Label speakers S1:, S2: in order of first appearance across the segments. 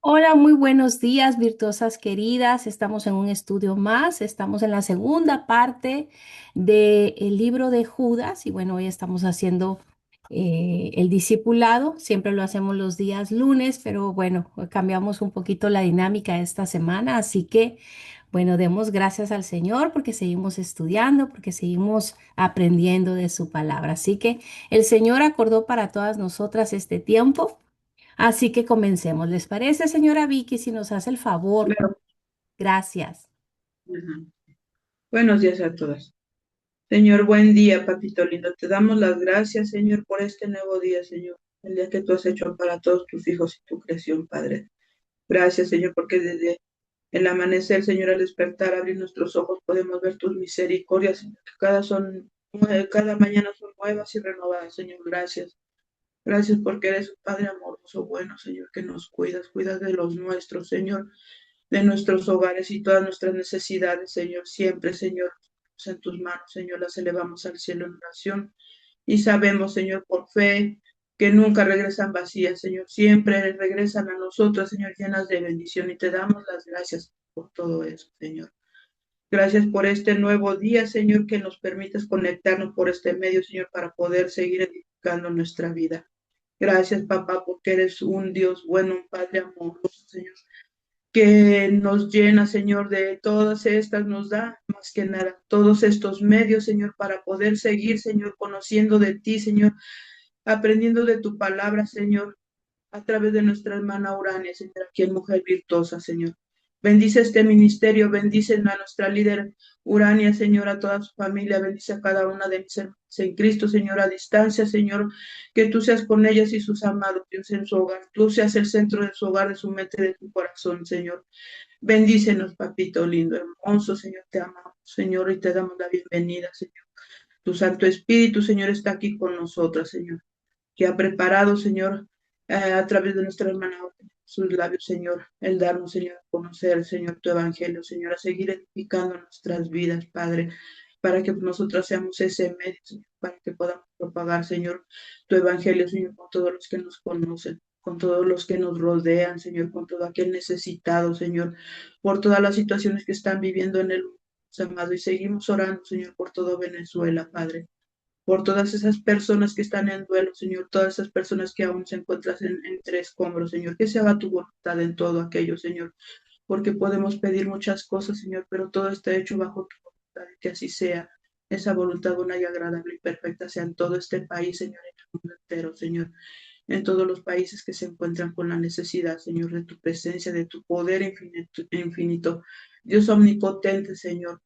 S1: Hola, muy buenos días, virtuosas queridas. Estamos en un estudio más. Estamos en la segunda parte del libro de Judas y bueno, hoy estamos haciendo el discipulado. Siempre lo hacemos los días lunes, pero bueno, hoy cambiamos un poquito la dinámica esta semana. Así que bueno, demos gracias al Señor porque seguimos estudiando, porque seguimos aprendiendo de su palabra. Así que el Señor acordó para todas nosotras este tiempo. Así que comencemos. ¿Les parece, señora Vicky, si nos hace el favor?
S2: Claro.
S1: Gracias.
S2: Ajá. Buenos días a todas. Señor, buen día, papito lindo. Te damos las gracias, Señor, por este nuevo día, Señor. El día que tú has hecho para todos tus hijos y tu creación, Padre. Gracias, Señor, porque desde el amanecer, Señor, al despertar, abrir nuestros ojos, podemos ver tus misericordias, Señor, que cada mañana son nuevas y renovadas, Señor. Gracias. Gracias porque eres un Padre amoroso, bueno, Señor, que nos cuidas de los nuestros, Señor, de nuestros hogares y todas nuestras necesidades, Señor, siempre, Señor, en tus manos, Señor, las elevamos al cielo en oración y sabemos, Señor, por fe, que nunca regresan vacías, Señor, siempre regresan a nosotros, Señor, llenas de bendición y te damos las gracias por todo eso, Señor. Gracias por este nuevo día, Señor, que nos permites conectarnos por este medio, Señor, para poder seguir edificando nuestra vida. Gracias, papá, porque eres un Dios bueno, un Padre amoroso, Señor, que nos llena, Señor, de todas estas, nos da más que nada todos estos medios, Señor, para poder seguir, Señor, conociendo de ti, Señor, aprendiendo de tu palabra, Señor, a través de nuestra hermana Urania, Señor, aquí en Mujer Virtuosa, Señor. Bendice este ministerio, bendice a nuestra líder Urania, Señor, a toda su familia, bendice a cada una de mis hermanas en Cristo, Señor, a distancia, Señor, que tú seas con ellas y sus amados, Dios, en su hogar, tú seas el centro de su hogar, de su mente, de su corazón, Señor. Bendícenos, papito lindo, hermoso, Señor, te amamos, Señor, y te damos la bienvenida, Señor. Tu Santo Espíritu, Señor, está aquí con nosotras, Señor, que ha preparado, Señor, a través de nuestra hermana sus labios, Señor, el darnos, Señor, a conocer, Señor, tu evangelio, Señor, a seguir edificando nuestras vidas, Padre, para que nosotros seamos ese medio, Señor, para que podamos propagar, Señor, tu evangelio, Señor, con todos los que nos conocen, con todos los que nos rodean, Señor, con todo aquel necesitado, Señor, por todas las situaciones que están viviendo en el mundo, amado, y seguimos orando, Señor, por todo Venezuela, Padre, por todas esas personas que están en duelo, Señor, todas esas personas que aún se encuentran entre escombros, Señor, que se haga tu voluntad en todo aquello, Señor, porque podemos pedir muchas cosas, Señor, pero todo está hecho bajo tu voluntad, y que así sea. Esa voluntad buena y agradable y perfecta sea en todo este país, Señor, en el mundo entero, Señor, en todos los países que se encuentran con la necesidad, Señor, de tu presencia, de tu poder infinito, infinito. Dios omnipotente, Señor.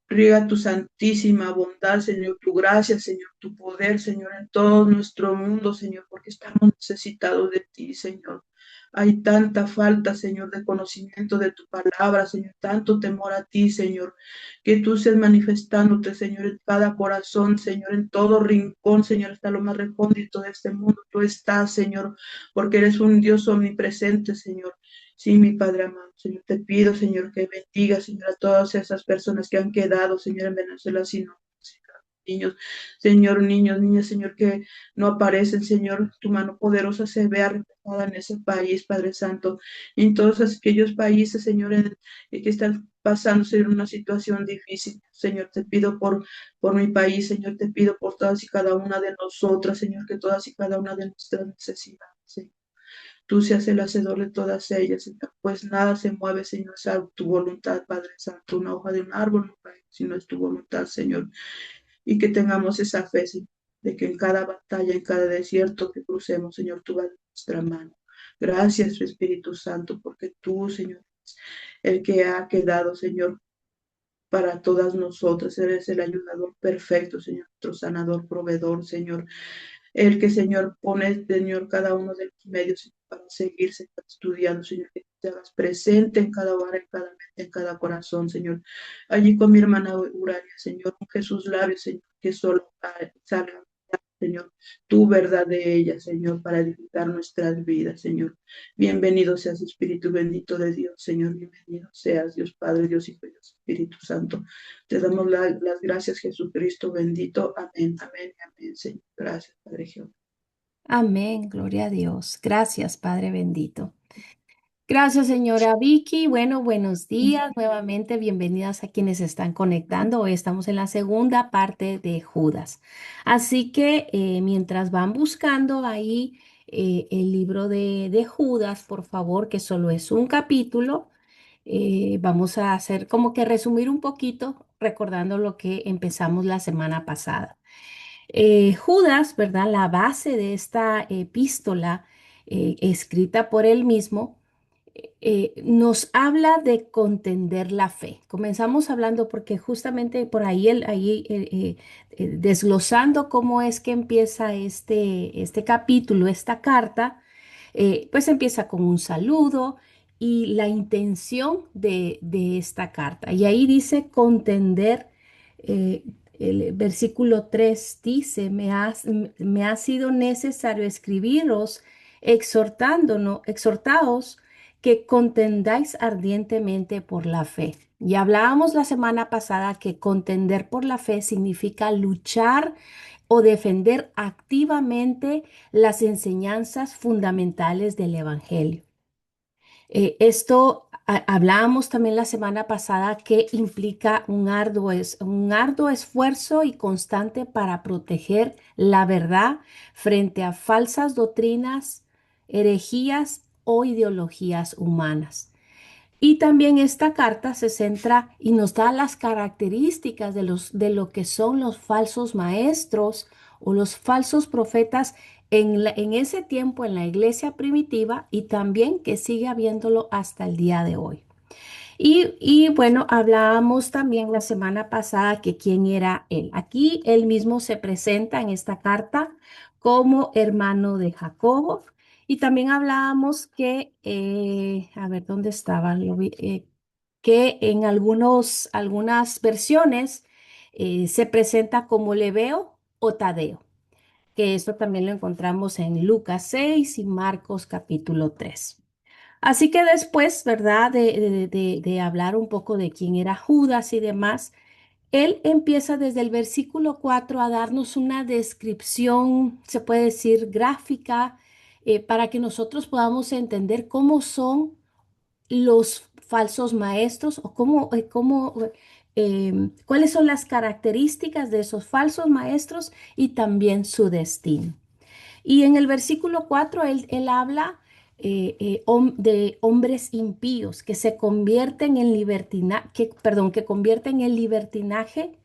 S2: Riega tu santísima bondad, Señor, tu gracia, Señor, tu poder, Señor, en todo nuestro mundo, Señor, porque estamos necesitados de ti, Señor. Hay tanta falta, Señor, de conocimiento de tu palabra, Señor, tanto temor a ti, Señor, que tú estés manifestándote, Señor, en cada corazón, Señor, en todo rincón, Señor, hasta lo más recóndito de este mundo. Tú estás, Señor, porque eres un Dios omnipresente, Señor. Sí, mi Padre amado, Señor, te pido, Señor, que bendiga, Señor, a todas esas personas que han quedado, Señor, en Venezuela, sino niños, Señor, niños, niñas, Señor, que no aparecen, Señor, tu mano poderosa se vea reflejada en ese país, Padre Santo, y en todos aquellos países, Señor, que están pasando, Señor, una situación difícil, Señor, te pido por mi país, Señor, te pido por todas y cada una de nosotras, Señor, que todas y cada una de nuestras necesidades, Señor. Tú seas el hacedor de todas ellas, Señor, pues nada se mueve si no es tu voluntad, Padre Santo. Una hoja de un árbol no cae si no es tu voluntad, Señor. Y que tengamos esa fe, Señor, de que en cada batalla, en cada desierto que crucemos, Señor, tú vas a nuestra mano. Gracias, Espíritu Santo, porque tú, Señor, el que ha quedado, Señor, para todas nosotras. Eres el ayudador perfecto, Señor, nuestro sanador, proveedor, Señor. El que, Señor, pone, Señor, cada uno de los medios Señor, para seguirse estudiando, Señor, que te hagas presente en cada hogar, en cada mente, en cada corazón, Señor. Allí con mi hermana Urania, Señor, con Jesús labios, Señor, que solo salga, Señor, tu verdad de ella, Señor, para edificar nuestras vidas, Señor. Bienvenido seas, Espíritu bendito de Dios, Señor. Bienvenido seas, Dios Padre, Dios Hijo y Dios Espíritu Santo. Te damos las gracias, Jesucristo bendito. Amén, amén, amén, Señor. Gracias, Padre Jehová.
S1: Amén, gloria a Dios. Gracias, Padre bendito. Gracias, señora Vicky. Bueno, buenos días. Nuevamente, bienvenidas a quienes se están conectando. Hoy estamos en la segunda parte de Judas. Así que mientras van buscando ahí el libro de Judas, por favor, que solo es un capítulo, vamos a hacer como que resumir un poquito, recordando lo que empezamos la semana pasada. Judas, ¿verdad? La base de esta epístola escrita por él mismo nos habla de contender la fe. Comenzamos hablando porque justamente por ahí, desglosando cómo es que empieza este capítulo, esta carta, pues empieza con un saludo y la intención de esta carta. Y ahí dice contender. eh, el versículo 3 dice, me ha sido necesario escribiros exhortaos que contendáis ardientemente por la fe. Y hablábamos la semana pasada que contender por la fe significa luchar o defender activamente las enseñanzas fundamentales del Evangelio. Hablábamos también la semana pasada que implica un arduo esfuerzo y constante para proteger la verdad frente a falsas doctrinas, herejías o ideologías humanas. Y también esta carta se centra y nos da las características de lo que son los falsos maestros o los falsos profetas en ese tiempo en la iglesia primitiva y también que sigue habiéndolo hasta el día de hoy. Bueno, hablábamos también la semana pasada que quién era él. Aquí él mismo se presenta en esta carta como hermano de Jacobo. Y también hablábamos que, a ver, ¿dónde estaba? Que en algunas versiones se presenta como Lebeo o Tadeo, que esto también lo encontramos en Lucas 6 y Marcos capítulo 3. Así que después, ¿verdad? De hablar un poco de quién era Judas y demás, él empieza desde el versículo 4 a darnos una descripción, se puede decir, gráfica, para que nosotros podamos entender cómo son los falsos maestros o cuáles son las características de esos falsos maestros y también su destino. Y en el versículo 4 él habla de hombres impíos que se convierten en que convierten en libertinaje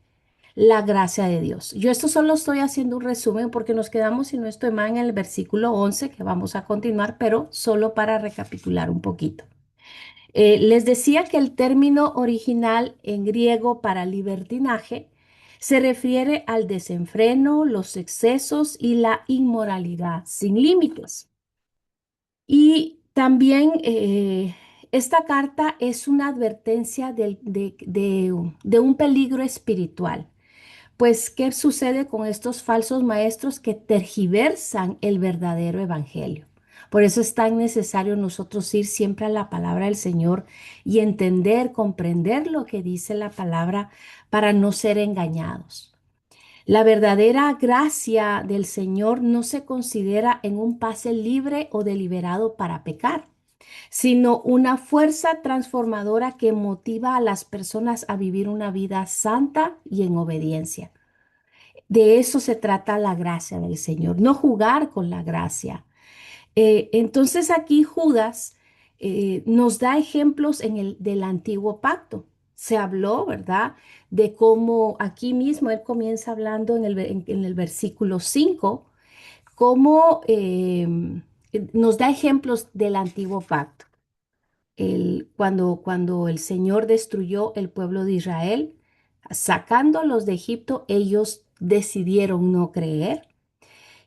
S1: la gracia de Dios. Yo esto solo estoy haciendo un resumen porque nos quedamos, si no estoy mal, en el versículo 11 que vamos a continuar, pero solo para recapitular un poquito. Les decía que el término original en griego para libertinaje se refiere al desenfreno, los excesos y la inmoralidad sin límites. Y también esta carta es una advertencia de un peligro espiritual. Pues, ¿qué sucede con estos falsos maestros que tergiversan el verdadero evangelio? Por eso es tan necesario nosotros ir siempre a la palabra del Señor y entender, comprender lo que dice la palabra para no ser engañados. La verdadera gracia del Señor no se considera en un pase libre o deliberado para pecar, sino una fuerza transformadora que motiva a las personas a vivir una vida santa y en obediencia. De eso se trata la gracia del Señor, no jugar con la gracia. Entonces aquí Judas nos da ejemplos del antiguo pacto. Se habló, ¿verdad? De cómo aquí mismo él comienza hablando en el versículo 5, cómo nos da ejemplos del antiguo pacto. Cuando el Señor destruyó el pueblo de Israel, sacándolos de Egipto, ellos decidieron no creer.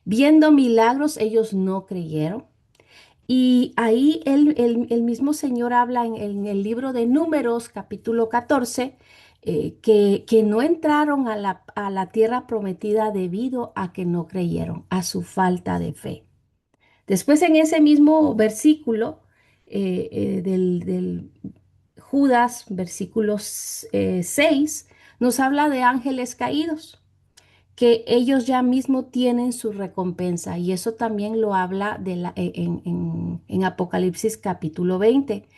S1: Viendo milagros, ellos no creyeron. Y ahí el mismo Señor habla en el libro de Números, capítulo 14, que no entraron a la tierra prometida debido a que no creyeron, a su falta de fe. Después en ese mismo versículo del Judas, versículos 6, nos habla de ángeles caídos que ellos ya mismo tienen su recompensa. Y eso también lo habla en Apocalipsis capítulo 20.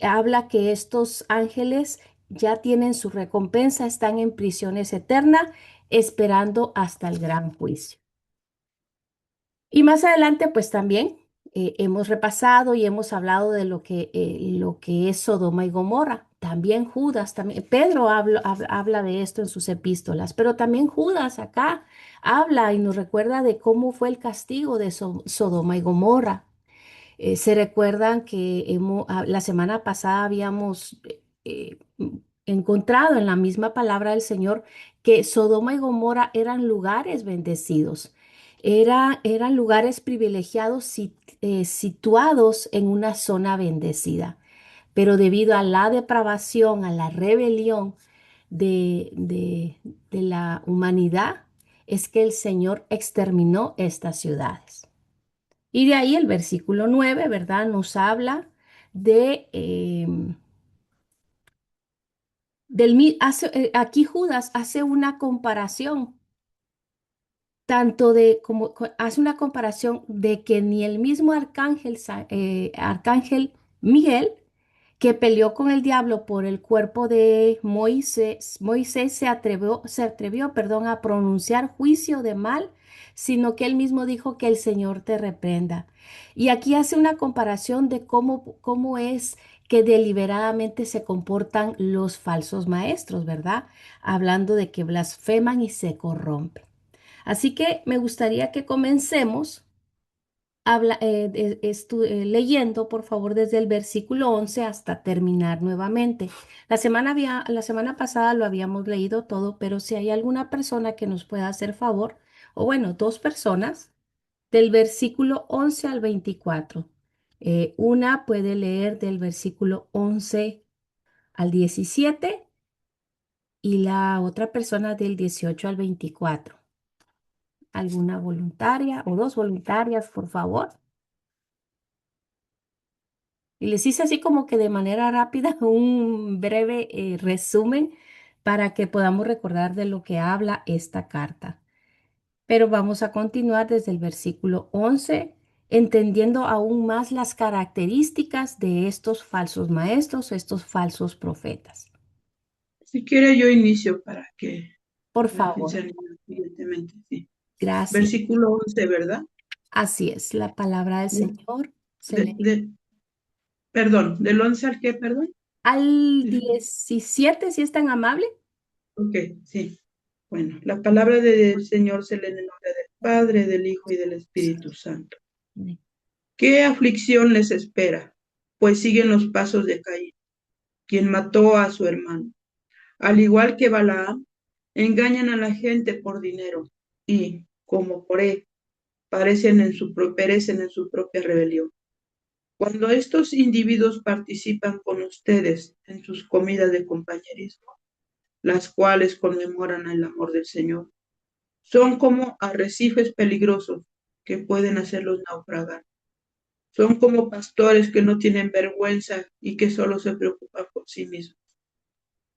S1: Habla que estos ángeles ya tienen su recompensa, están en prisiones eternas, esperando hasta el gran juicio. Y más adelante, pues también hemos repasado y hemos hablado de lo que es Sodoma y Gomorra. También Judas, también Pedro habla de esto en sus epístolas, pero también Judas acá habla y nos recuerda de cómo fue el castigo de Sodoma y Gomorra. Se recuerdan que la semana pasada habíamos encontrado en la misma palabra del Señor que Sodoma y Gomorra eran lugares bendecidos, eran lugares privilegiados situados en una zona bendecida. Pero debido a la depravación, a la rebelión de la humanidad, es que el Señor exterminó estas ciudades. Y de ahí el versículo 9, ¿verdad? Nos habla de, aquí Judas hace una comparación, tanto de como hace una comparación de que ni el mismo arcángel Miguel, que peleó con el diablo por el cuerpo de Moisés perdón, a pronunciar juicio de mal, sino que él mismo dijo que el Señor te reprenda. Y aquí hace una comparación de cómo es que deliberadamente se comportan los falsos maestros, ¿verdad? Hablando de que blasfeman y se corrompen. Así que me gustaría que comencemos leyendo, por favor, desde el versículo 11 hasta terminar nuevamente. La semana pasada lo habíamos leído todo, pero si hay alguna persona que nos pueda hacer favor, o bueno, dos personas, del versículo 11 al 24. Una puede leer del versículo 11 al 17 y la otra persona del 18 al 24. ¿Alguna voluntaria o dos voluntarias, por favor? Y les hice así como que de manera rápida un breve resumen para que podamos recordar de lo que habla esta carta. Pero vamos a continuar desde el versículo 11, entendiendo aún más las características de estos falsos maestros, estos falsos profetas.
S2: Si quiere, yo inicio para que
S1: Por
S2: cada quien se
S1: favor,
S2: anime siguientemente. Sí.
S1: gracias.
S2: Versículo 11, ¿verdad?
S1: Así es, la palabra del
S2: De,
S1: Señor se
S2: de-
S1: lee
S2: de- Perdón, ¿del 11 al qué, perdón?
S1: al 17, si es tan amable.
S2: Ok, sí. Bueno, la palabra del Señor se lee en el nombre del Padre, del Hijo y del Espíritu Santo. ¿Qué aflicción les espera? Pues siguen los pasos de Caín, quien mató a su hermano. Al igual que Balaam, engañan a la gente por dinero y, como Coré, perecen en su propia rebelión. Cuando estos individuos participan con ustedes en sus comidas de compañerismo, las cuales conmemoran el amor del Señor, son como arrecifes peligrosos que pueden hacerlos naufragar. Son como pastores que no tienen vergüenza y que solo se preocupan por sí mismos.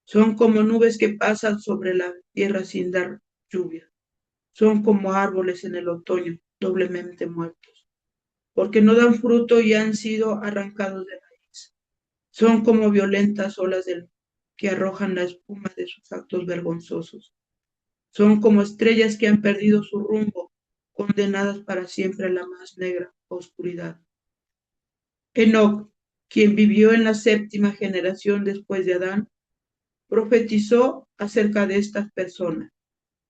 S2: Son como nubes que pasan sobre la tierra sin dar lluvia. Son como árboles en el otoño, doblemente muertos, porque no dan fruto y han sido arrancados de raíz. Son como violentas olas que arrojan la espuma de sus actos vergonzosos. Son como estrellas que han perdido su rumbo, condenadas para siempre a la más negra oscuridad. Enoc, quien vivió en la séptima generación después de Adán, profetizó acerca de estas personas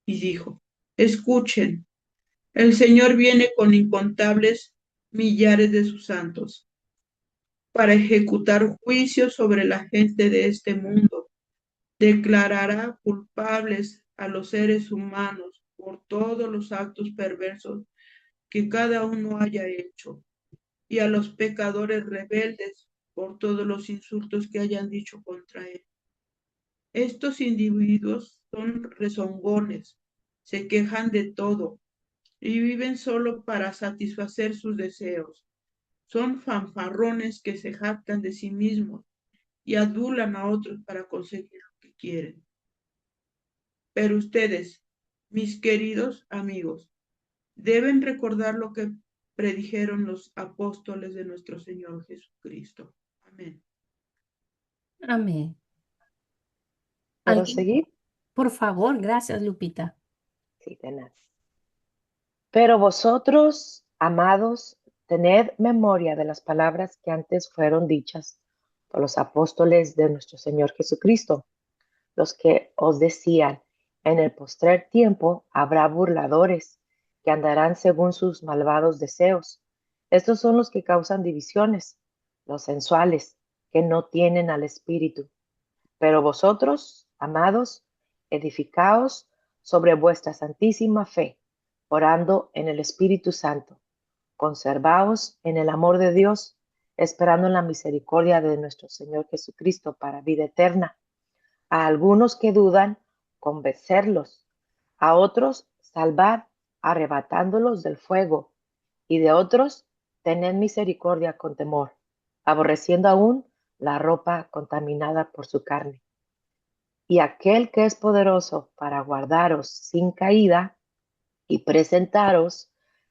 S2: y dijo: escuchen, el Señor viene con incontables millares de sus santos para ejecutar juicios sobre la gente de este mundo. Declarará culpables a los seres humanos por todos los actos perversos que cada uno haya hecho, y a los pecadores rebeldes por todos los insultos que hayan dicho contra él. Estos individuos son rezongones, se quejan de todo y viven solo para satisfacer sus deseos. Son fanfarrones que se jactan de sí mismos y adulan a otros para conseguir lo que quieren. Pero ustedes, Mis queridos amigos, deben recordar lo que predijeron los apóstoles de nuestro Señor Jesucristo. Amén.
S1: Amén.
S3: ¿Puedo
S1: ¿Alguien?
S3: seguir?
S1: Por favor, gracias, Lupita.
S3: Sí, tenaz. Pero vosotros, amados, tened memoria de las palabras que antes fueron dichas por los apóstoles de nuestro Señor Jesucristo, los que os decían, en el postrer tiempo habrá burladores que andarán según sus malvados deseos. Estos son los que causan divisiones, los sensuales, que no tienen al Espíritu. Pero vosotros, amados, edificaos sobre vuestra santísima fe, orando en el Espíritu Santo. Conservaos en el amor de Dios, esperando en la misericordia de nuestro Señor Jesucristo para vida eterna. A algunos que dudan, convencerlos; a otros, salvad, arrebatándolos del fuego; y de otros, tened misericordia con temor, aborreciendo aún la ropa contaminada por su carne. Y aquel que es poderoso para guardaros sin caída y presentaros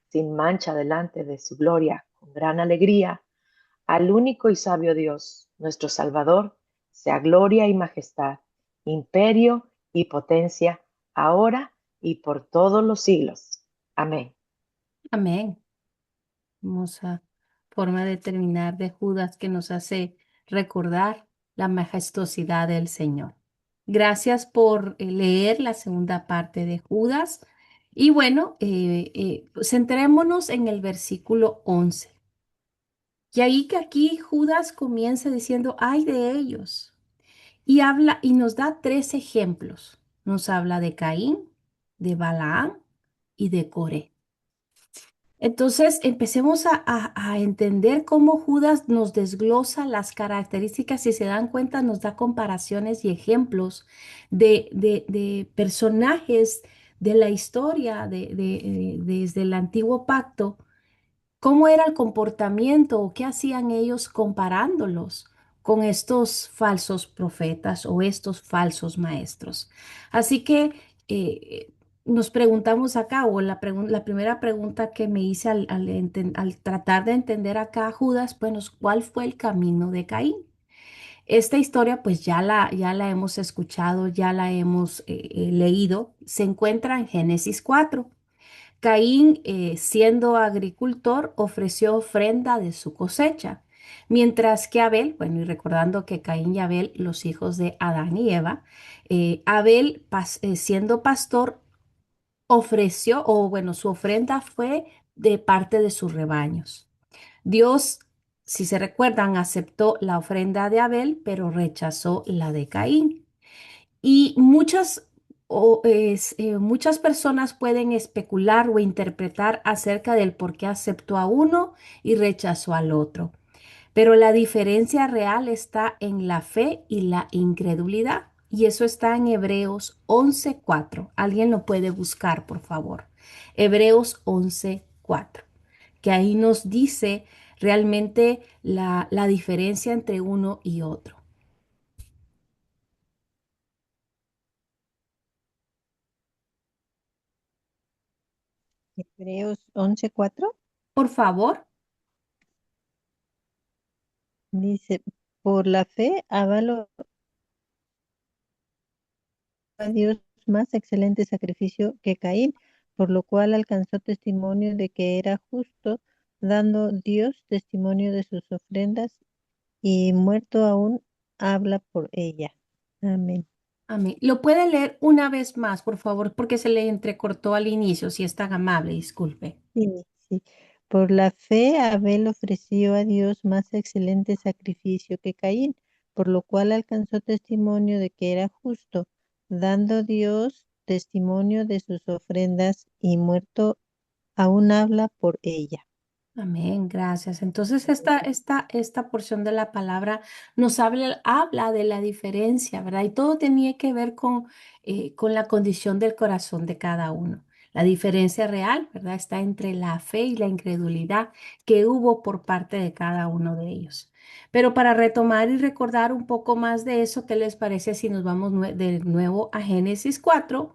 S3: sin mancha delante de su gloria con gran alegría, al único y sabio Dios, nuestro Salvador, sea gloria y majestad, imperio y potencia, ahora y por todos los siglos. Amén.
S1: Amén. Hermosa forma de terminar de Judas que nos hace recordar la majestuosidad del Señor. Gracias por leer la segunda parte de Judas. Y bueno, centrémonos en el versículo 11. Y ahí que aquí Judas comienza diciendo, ay de ellos. Y habla y nos da tres ejemplos. Nos habla de Caín, de Balaán y de Coré. Entonces, empecemos a entender cómo Judas nos desglosa las características. Si se dan cuenta, nos da comparaciones y ejemplos de personajes de la historia desde el antiguo pacto, cómo era el comportamiento o qué hacían ellos comparándolos con estos falsos profetas o estos falsos maestros. Así que nos preguntamos acá, o la primera pregunta que me hice al tratar de entender acá a Judas, bueno, ¿cuál fue el camino de Caín? Esta historia pues ya la hemos escuchado, ya la hemos leído, se encuentra en Génesis 4. Caín, siendo agricultor, ofreció ofrenda de su cosecha, mientras que Abel, bueno, y recordando que Caín y Abel, los hijos de Adán y Eva, Abel, siendo pastor, ofreció, o bueno, su ofrenda fue de parte de sus rebaños. Dios, si se recuerdan, aceptó la ofrenda de Abel, pero rechazó la de Caín. Y muchas personas pueden especular o interpretar acerca del por qué aceptó a uno y rechazó al otro. Pero la diferencia real está en la fe y la incredulidad. Y eso está en Hebreos 11:4. Alguien lo puede buscar, por favor. Hebreos 11:4. Que ahí nos dice realmente la diferencia entre uno y otro.
S4: Hebreos 11:4
S1: Por favor.
S4: dice, por la fe Abel a Dios más excelente sacrificio que Caín, por lo cual alcanzó testimonio de que era justo, dando Dios testimonio de sus ofrendas, y muerto aún habla por ella. Amén.
S1: Amén. ¿Lo puede leer una vez más, por favor? Porque se le entrecortó al inicio, si es tan amable, disculpe.
S4: Sí, sí. Por la fe Abel ofreció a Dios más excelente sacrificio que Caín, por lo cual alcanzó testimonio de que era justo, dando Dios testimonio de sus ofrendas, y muerto aún habla por ella.
S1: Amén, gracias. Entonces, esta porción de la palabra nos habla de la diferencia, ¿verdad? Y todo tenía que ver con la condición del corazón de cada uno. La diferencia real, ¿verdad? Está entre la fe y la incredulidad que hubo por parte de cada uno de ellos. Pero para retomar y recordar un poco más de eso, ¿qué les parece si nos vamos de nuevo a Génesis 4?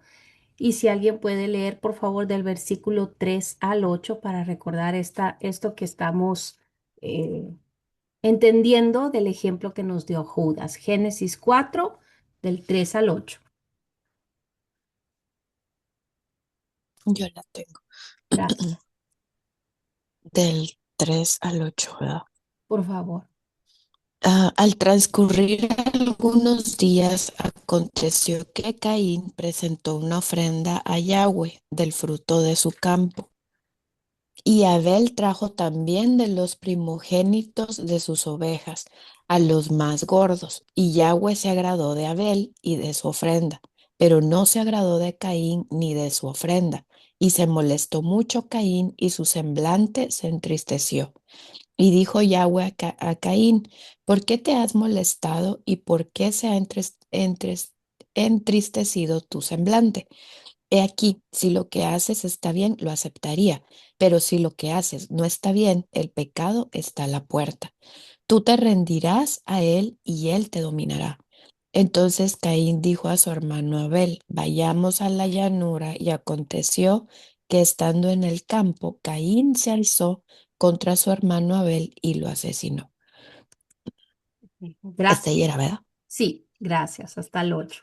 S1: Y si alguien puede leer, por favor, del versículo 3 al 8 para recordar esto que estamos eh, entendiendo del ejemplo que nos dio Judas. Génesis 4 del 3 al 8.
S5: Yo la tengo.
S1: Gracias.
S5: Del 3 al 8, ¿verdad?
S1: Por favor.
S5: Al transcurrir algunos días, aconteció que Caín presentó una ofrenda a Yahweh del fruto de su campo. Y Abel trajo también de los primogénitos de sus ovejas, a los más gordos. Y Yahweh se agradó de Abel y de su ofrenda, pero no se agradó de Caín ni de su ofrenda. Y se molestó mucho Caín y su semblante se entristeció. Y dijo Yahweh a Caín: ¿por qué te has molestado y por qué se ha entristecido tu semblante? He aquí, si lo que haces está bien, lo aceptaría, pero si lo que haces no está bien, el pecado está a la puerta. Tú te rendirás a él y él te dominará. Entonces Caín dijo a su hermano Abel: vayamos a la llanura. Y aconteció que estando en el campo, Caín se alzó contra su hermano Abel y lo asesinó. Hasta
S1: Gracias.
S5: ahí era, ¿verdad?
S1: Sí, gracias. Hasta el 8.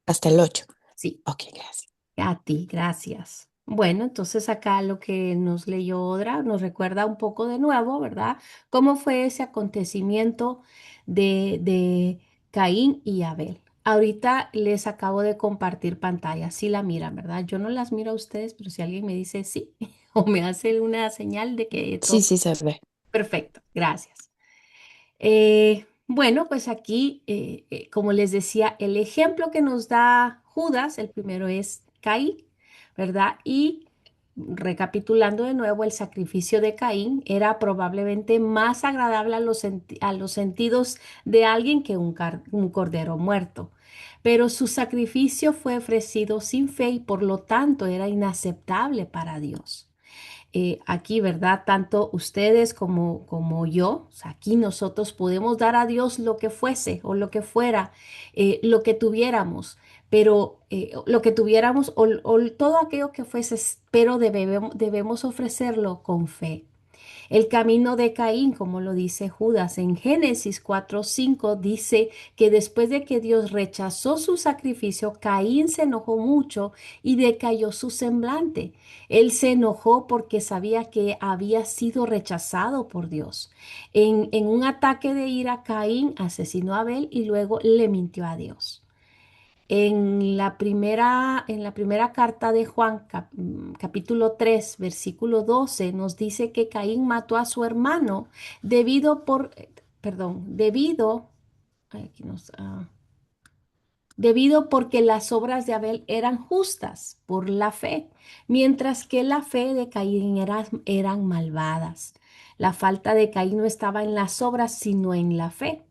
S5: Hasta el 8.
S1: Sí.
S5: Ok, gracias.
S1: A ti, gracias. Bueno, entonces acá lo que nos leyó Odra nos recuerda un poco de nuevo, ¿verdad? ¿Cómo fue ese acontecimiento de Caín y Abel? Ahorita les acabo de compartir pantalla, sí la miran, ¿verdad? Yo no las miro a ustedes, pero si alguien me dice sí o me hace una señal de que
S5: Sí,
S1: todo,
S5: sí se ve.
S1: perfecto, gracias. Bueno, pues aquí, como les decía, el ejemplo que nos da Judas, el primero es Caín, ¿verdad? Y recapitulando de nuevo, el sacrificio de Caín era probablemente más agradable a a los sentidos de alguien que un cordero muerto. Pero su sacrificio fue ofrecido sin fe y por lo tanto era inaceptable para Dios. Aquí, ¿verdad? Tanto ustedes como yo, o sea, aquí nosotros podemos dar a Dios lo que fuese o lo que fuera, lo que tuviéramos, pero lo que tuviéramos o todo aquello que fuese, pero debemos ofrecerlo con fe. El camino de Caín, como lo dice Judas en Génesis 4:5, dice que después de que Dios rechazó su sacrificio, Caín se enojó mucho y decayó su semblante. Él se enojó porque sabía que había sido rechazado por Dios. En un ataque de ira, Caín asesinó a Abel y luego le mintió a Dios. En la primera carta de Juan, capítulo 3 versículo 12 nos dice que Caín mató a su hermano debido, ay, aquí debido porque las obras de Abel eran justas por la fe, mientras que la fe de Caín eran malvadas. La falta de Caín no estaba en las obras, sino en la fe.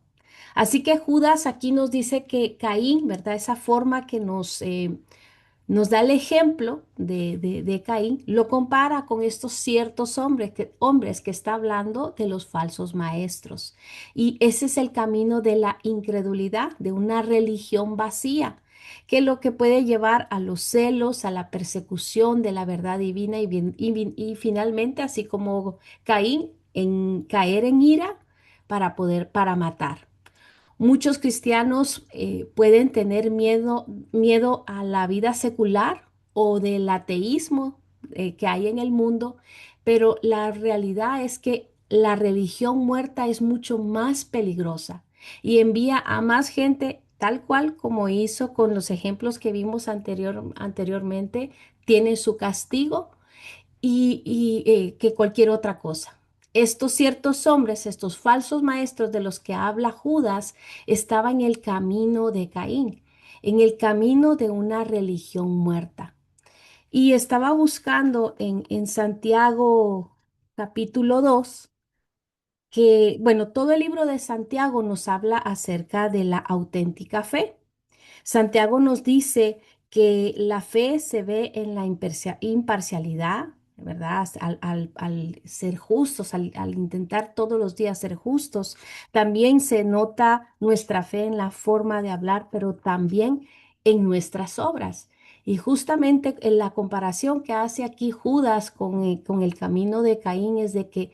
S1: Así que Judas aquí nos dice que Caín, ¿verdad? Esa forma que nos da el ejemplo de Caín, lo compara con estos ciertos hombres que está hablando de los falsos maestros. Y ese es el camino de la incredulidad, de una religión vacía, que es lo que puede llevar a los celos, a la persecución de la verdad divina y finalmente, así como Caín, en caer en ira para matar. Muchos cristianos pueden tener miedo a la vida secular o del ateísmo que hay en el mundo, pero la realidad es que la religión muerta es mucho más peligrosa y envía a más gente, tal cual como hizo con los ejemplos que vimos anteriormente, tiene su castigo que cualquier otra cosa. Estos ciertos hombres, estos falsos maestros de los que habla Judas, estaban en el camino de Caín, en el camino de una religión muerta. Y estaba buscando en Santiago capítulo 2 que, bueno, todo el libro de Santiago nos habla acerca de la auténtica fe. Santiago nos dice que la fe se ve en la imparcialidad, ¿verdad? Al ser justos, al intentar todos los días ser justos. También se nota nuestra fe en la forma de hablar, pero también en nuestras obras. Y justamente en la comparación que hace aquí Judas con el camino de Caín es de que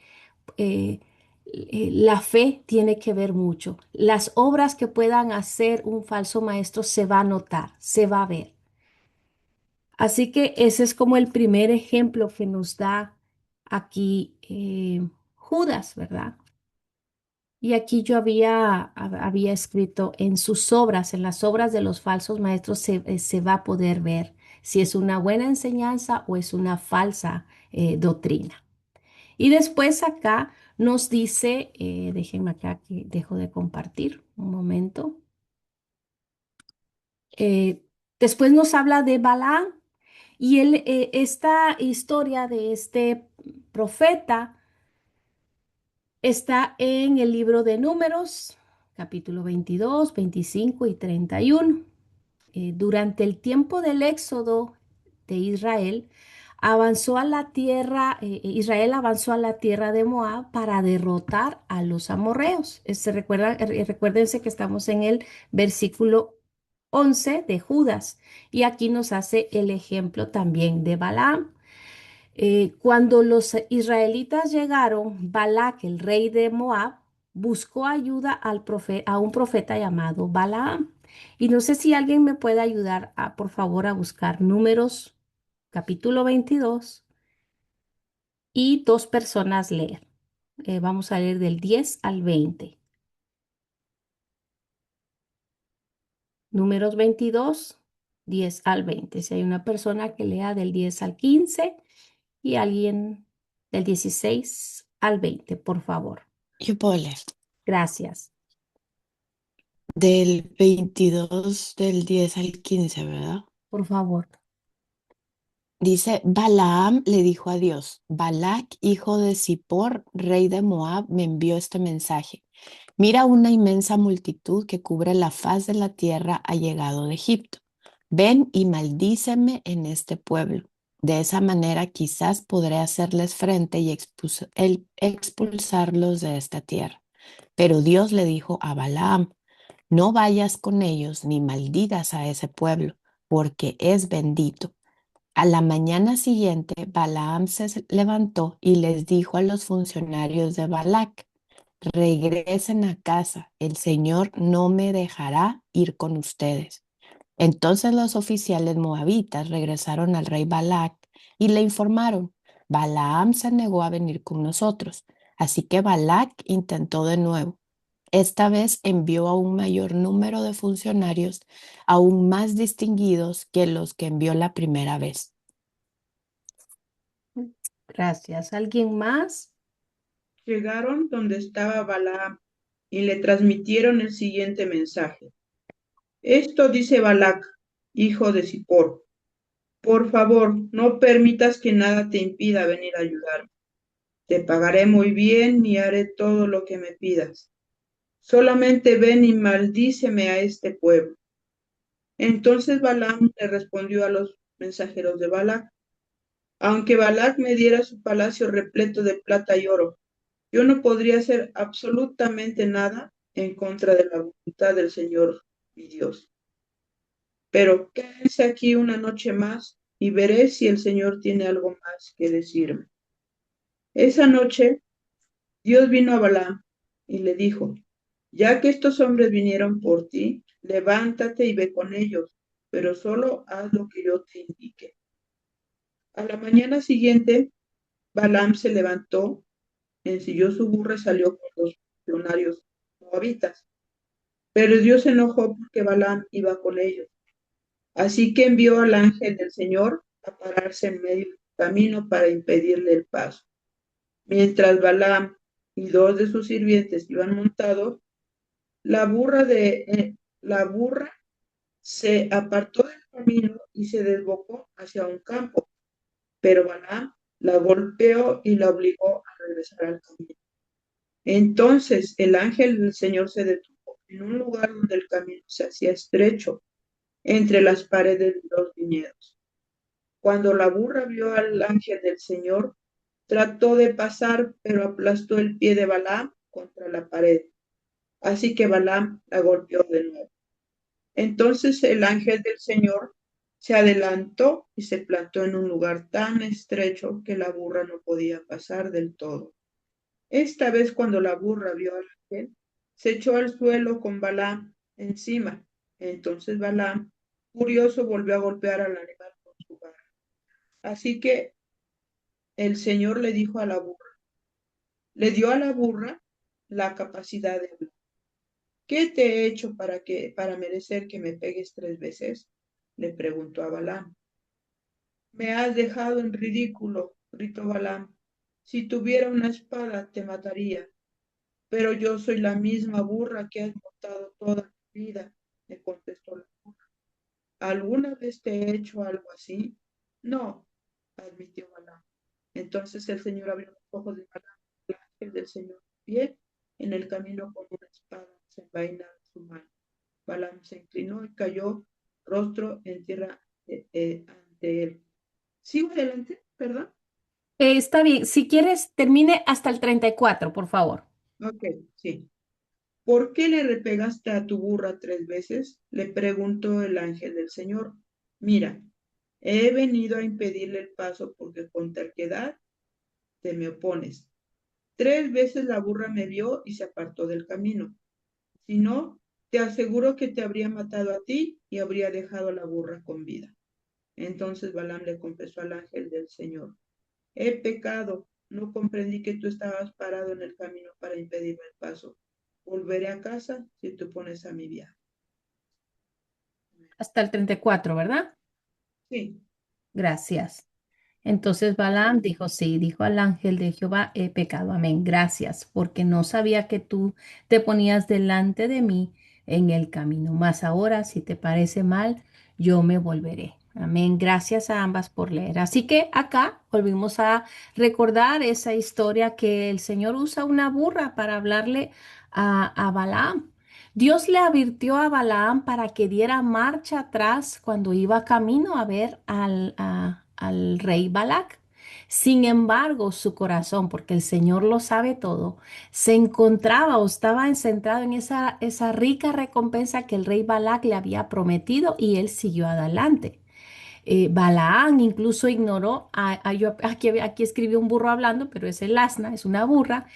S1: eh, la fe tiene que ver mucho. Las obras que puedan hacer un falso maestro se va a notar, se va a ver. Así que ese es como el primer ejemplo que nos da aquí Judas, ¿verdad? Y aquí yo había escrito en sus obras, en las obras de los falsos maestros se va a poder ver si es una buena enseñanza o es una falsa doctrina. Y después acá nos dice, déjenme acá que dejo de compartir un momento. Eh, Después nos habla de Balaam y esta historia de este profeta está en el libro de Números, capítulo 22, 25 y 31. Durante el tiempo del éxodo de Israel, Israel avanzó a la tierra de Moab para derrotar a los amorreos. Recuérdense que estamos en el versículo 11 de Judas y aquí nos hace el ejemplo también de Balaam. Cuando los israelitas llegaron, Balac, el rey de Moab, buscó ayuda a un profeta llamado Balaam. Y no sé si alguien me puede ayudar, por favor, a buscar Números, capítulo 22, y dos personas leer. Vamos a leer del 10 al 20. Números 22, 10 al 20. Si hay una persona que lea del 10 al 15 y alguien del 16 al 20, por favor.
S5: Yo puedo leer.
S1: Gracias.
S5: Del 22 del 10 al 15, ¿verdad?
S1: Por favor.
S5: Dice, Balaam le dijo a Dios, Balac, hijo de Zippor, rey de Moab, me envió este mensaje. Mira, una inmensa multitud que cubre la faz de la tierra ha llegado de Egipto. Ven y maldíceme en este pueblo. De esa manera quizás podré hacerles frente y expulsarlos de esta tierra. Pero Dios le dijo a Balaam, no vayas con ellos ni maldigas a ese pueblo, porque es bendito. A la mañana siguiente, Balaam se levantó y les dijo a los funcionarios de Balac, regresen a casa, el Señor no me dejará ir con ustedes. Entonces los oficiales moabitas regresaron al rey Balac y le informaron, Balaam se negó a venir con nosotros. Así que Balac intentó de nuevo. Esta vez envió a un mayor número de funcionarios, aún más distinguidos que los que envió la primera vez.
S1: Gracias. ¿Alguien más?
S2: Llegaron donde estaba Balaam y le transmitieron el siguiente mensaje. Esto dice Balac, hijo de Zippor. Por favor, no permitas que nada te impida venir a ayudarme. Te pagaré muy bien y haré todo lo que me pidas. Solamente ven y maldíceme a este pueblo. Entonces Balaam le respondió a los mensajeros de Balac, aunque Balac me diera su palacio repleto de plata y oro, yo no podría hacer absolutamente nada en contra de la voluntad del Señor mi Dios. Pero quédense aquí una noche más y veré si el Señor tiene algo más que decirme. Esa noche Dios vino a Balaam y le dijo, ya que estos hombres vinieron por ti, levántate y ve con ellos, pero solo haz lo que yo te indique. A la mañana siguiente, Balaam se levantó, ensilló su burro y salió con los legionarios moabitas. Pero Dios se enojó porque Balaam iba con ellos. Así que envió al ángel del Señor a pararse en medio del camino para impedirle el paso. Mientras Balaam y dos de sus sirvientes iban montados, la burra se apartó del camino y se desbocó hacia un campo, pero Balaam la golpeó y la obligó a regresar al camino. Entonces el ángel del Señor se detuvo en un lugar donde el camino se hacía estrecho entre las paredes de los viñedos. Cuando la burra vio al ángel del Señor, trató de pasar, pero aplastó el pie de Balaam contra la pared. Así que Balaam la golpeó de nuevo. Entonces el ángel del Señor Se adelantó y se plantó en un lugar tan estrecho que la burra no podía pasar del todo. Esta vez cuando la burra vio al ángel, se echó al suelo con Balaam encima. Entonces Balaam, furioso, volvió a golpear al animal con su vara. Así que el Señor le dijo a la burra, le dio a la burra la capacidad de hablar. ¿Qué te he hecho para merecer que me pegues 3 veces? Le preguntó a Balaam. Me has dejado en ridículo, gritó Balaam. Si tuviera una espada te mataría, pero yo soy la misma burra que has montado toda mi vida, le contestó la burra. ¿Alguna vez te he hecho algo así? No, admitió Balaam. Entonces el Señor abrió los ojos de Balaam, el ángel del Señor, pie en el camino con una espada desenvainada en su mano. Balaam se inclinó y cayó rostro en tierra ante él. ¿Sigo adelante? ¿Perdón?
S1: Está bien. Si quieres, termine hasta el 34, por favor.
S2: Ok, sí. ¿Por qué le repegaste a tu burra 3 veces? Le preguntó el ángel del Señor. Mira, he venido a impedirle el paso porque con terquedad te me opones. 3 veces la burra me vio y se apartó del camino. Si no, te aseguro que te habría matado a ti y habría dejado a la burra con vida. Entonces Balaam le confesó al ángel del Señor. He pecado, no comprendí que tú estabas parado en el camino para impedirme el paso. Volveré a casa si tú pones a mi viaje.
S1: Hasta el 34, ¿verdad?
S2: Sí,
S1: Gracias. Entonces Balaam dijo, sí, dijo al ángel de Jehová, he pecado, amén, gracias, porque no sabía que tú te ponías delante de mí en el camino. Mas ahora, si te parece mal, yo me volveré. Amén, gracias a ambas por leer. Así que acá volvimos a recordar esa historia que el Señor usa una burra para hablarle a Balaam. Dios le advirtió a Balaam para que diera marcha atrás cuando iba camino a ver al rey Balac. Sin embargo, su corazón, porque el Señor lo sabe todo, se encontraba o estaba centrado en esa rica recompensa que el rey Balac le había prometido y él siguió adelante. Balaán incluso ignoró, aquí escribió un burro hablando, pero es el asna, es una burra,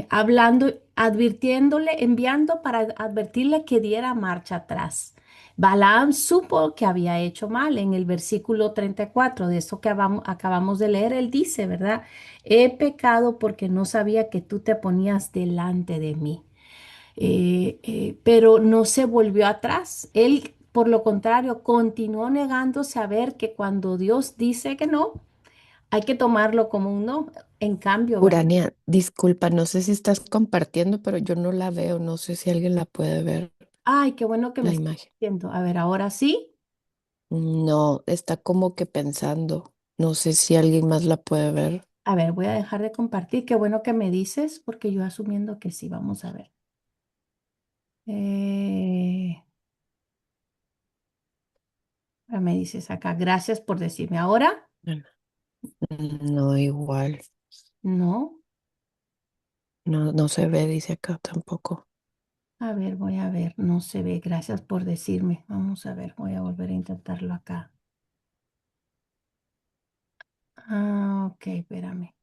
S1: hablando, advirtiéndole, enviando para advertirle que diera marcha atrás. Balaam supo que había hecho mal. En el versículo 34 de eso que acabamos de leer, él dice, ¿verdad? He pecado porque no sabía que tú te ponías delante de mí, pero no se volvió atrás. Él, por lo contrario, continuó negándose a ver que cuando Dios dice que no, hay que tomarlo como un no. En cambio, ¿verdad?
S5: Urania, disculpa, no sé si estás compartiendo, pero yo no la veo, no sé si alguien la puede ver,
S1: Ay, qué bueno que me
S5: la
S1: está
S5: imagen.
S1: diciendo. A ver, ahora sí.
S5: No, está como que pensando, no sé si alguien más la puede ver.
S1: A ver, voy a dejar de compartir. Qué bueno que me dices, porque yo asumiendo que sí, vamos a ver. Eh, Me dices acá, gracias por decirme. Ahora,
S5: Bueno, no, igual,
S1: no.
S5: no, no se ve, dice acá tampoco.
S1: A ver, voy a ver, no se ve. Gracias por decirme. Vamos a ver, voy a volver a intentarlo acá. Ah, ok, espérame.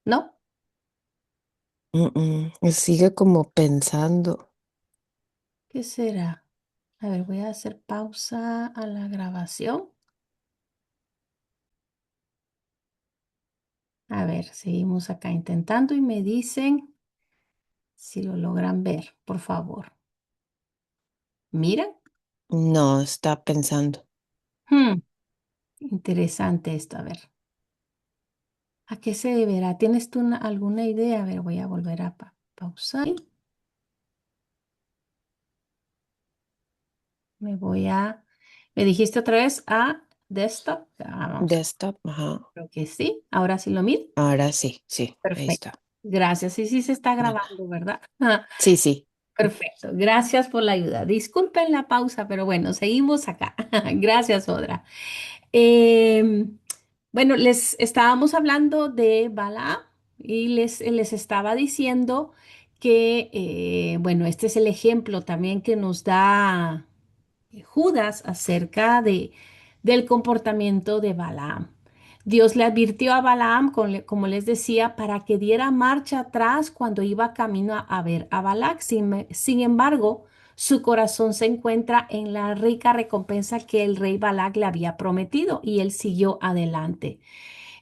S1: ¿No?
S5: Sigue como pensando.
S1: ¿Qué será? A ver, voy a hacer pausa a la grabación. A ver, seguimos acá intentando y me dicen si lo logran ver, por favor. Miren.
S5: No, está pensando.
S1: Hmm, interesante esto. A ver, ¿a qué se deberá? ¿Tienes tú alguna idea? A ver, voy a volver a pausar. Me dijiste otra vez a desktop. Ah, vamos a
S5: Desktop, ajá.
S1: creo que sí. Ahora sí lo miro.
S5: Ahora sí, sí, ahí
S1: Perfecto.
S5: está.
S1: Gracias. Sí, sí se está
S5: Bueno,
S1: grabando, ¿verdad? Ah,
S5: sí, sí.
S1: perfecto. Gracias por la ayuda. Disculpen la pausa, pero bueno, seguimos acá. Gracias, Odra. Bueno, les estábamos hablando de Balaam, y les estaba diciendo que, bueno, este es el ejemplo también que nos da Judas acerca del comportamiento de Balaam. Dios le advirtió a Balaam, como les decía, para que diera marcha atrás cuando iba camino a ver a Balac. Sin embargo, su corazón se encuentra en la rica recompensa que el rey Balac le había prometido y él siguió adelante.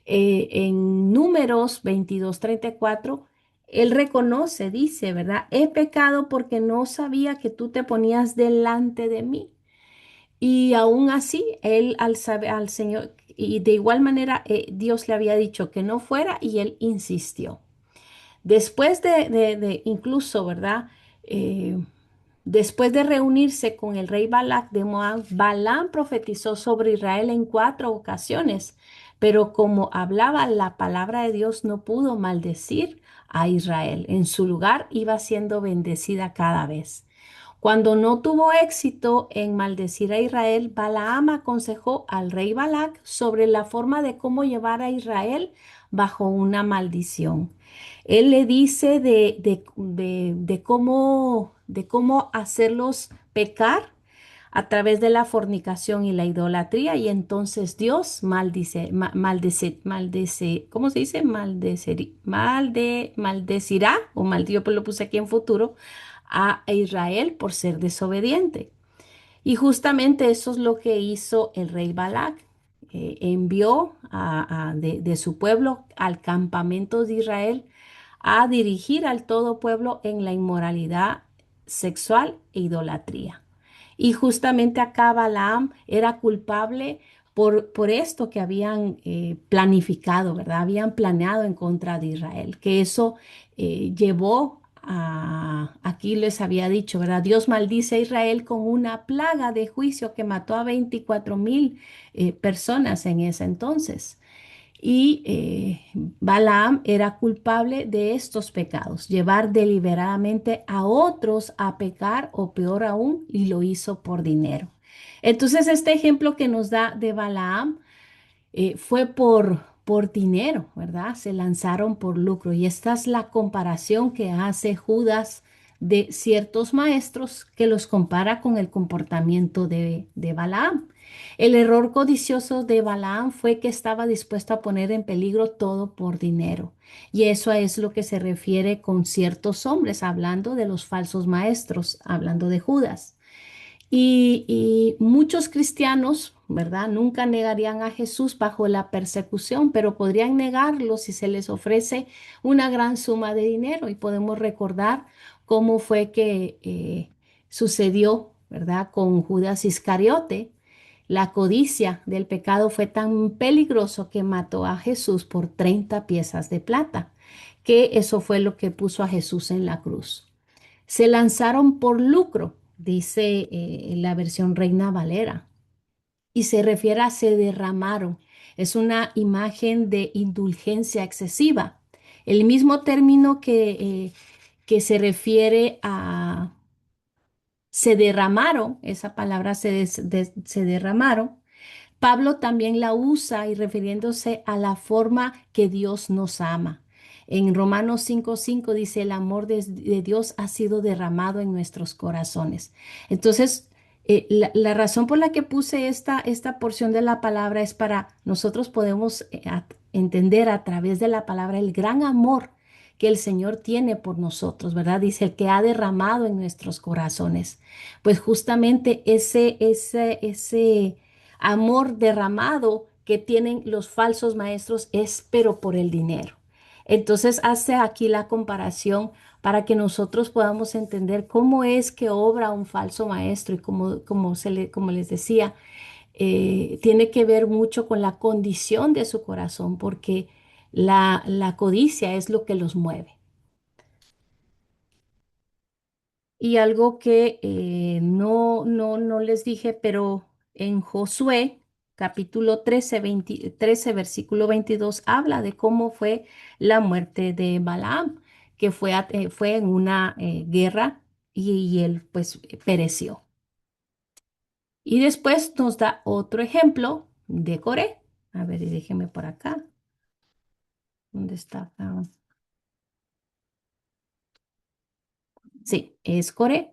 S1: En Números 22:34, él reconoce, dice, ¿verdad? He pecado porque no sabía que tú te ponías delante de mí. Y aún así, él al saber al Señor, y de igual manera, Dios le había dicho que no fuera y él insistió. Después incluso, ¿verdad? Eh, Después de reunirse con el rey Balac de Moab, Balaam profetizó sobre Israel en 4 ocasiones, pero como hablaba la palabra de Dios, no pudo maldecir a Israel. En su lugar iba siendo bendecida cada vez. Cuando no tuvo éxito en maldecir a Israel, Balaam aconsejó al rey Balac sobre la forma de cómo llevar a Israel bajo una maldición. Él le dice de cómo hacerlos pecar a través de la fornicación y la idolatría, y entonces Dios ¿cómo se dice? Maldecirá, yo lo puse aquí en futuro, a Israel por ser desobediente. Y justamente eso es lo que hizo el rey Balac. Envió de su pueblo al campamento de Israel a dirigir al todo pueblo en la inmoralidad sexual e idolatría. Y justamente acá Balaam era culpable por esto que habían planificado, ¿verdad? Habían planeado en contra de Israel, que eso llevó aquí les había dicho, ¿verdad? Dios maldice a Israel con una plaga de juicio que mató a 24,000 personas en ese entonces. Y Balaam era culpable de estos pecados, llevar deliberadamente a otros a pecar o peor aún, y lo hizo por dinero. Entonces, este ejemplo que nos da de Balaam fue por dinero, ¿verdad? Se lanzaron por lucro. Y esta es la comparación que hace Judas de ciertos maestros que los compara con el comportamiento de Balaam. El error codicioso de Balaam fue que estaba dispuesto a poner en peligro todo por dinero. Y eso es lo que se refiere con ciertos hombres, hablando de los falsos maestros, hablando de Judas. Y muchos cristianos, ¿verdad? Nunca negarían a Jesús bajo la persecución, pero podrían negarlo si se les ofrece una gran suma de dinero. Y podemos recordar cómo fue que sucedió, ¿verdad? Con Judas Iscariote. La codicia del pecado fue tan peligroso que mató a Jesús por 30 piezas de plata, que eso fue lo que puso a Jesús en la cruz. Se lanzaron por lucro, dice la versión Reina Valera, y se refiere a se derramaron. Es una imagen de indulgencia excesiva. El mismo término que se refiere a se derramaron, esa palabra se derramaron, Pablo también la usa y refiriéndose a la forma que Dios nos ama. En Romanos 5:5 dice, el amor de Dios ha sido derramado en nuestros corazones. Entonces, la razón por la que puse esta porción de la palabra es para nosotros podemos entender a través de la palabra el gran amor que el Señor tiene por nosotros, ¿verdad? Dice, el que ha derramado en nuestros corazones. Pues justamente ese amor derramado que tienen los falsos maestros es pero por el dinero. Entonces hace aquí la comparación para que nosotros podamos entender cómo es que obra un falso maestro y como les decía, tiene que ver mucho con la condición de su corazón porque la codicia es lo que los mueve. Y algo que no les dije, pero en Josué, capítulo 13, versículo 22, habla de cómo fue la muerte de Balaam, que fue en una guerra y él pues pereció. Y después nos da otro ejemplo de Coré. A ver, y déjeme por acá. ¿Dónde está acá? Sí, es Coré.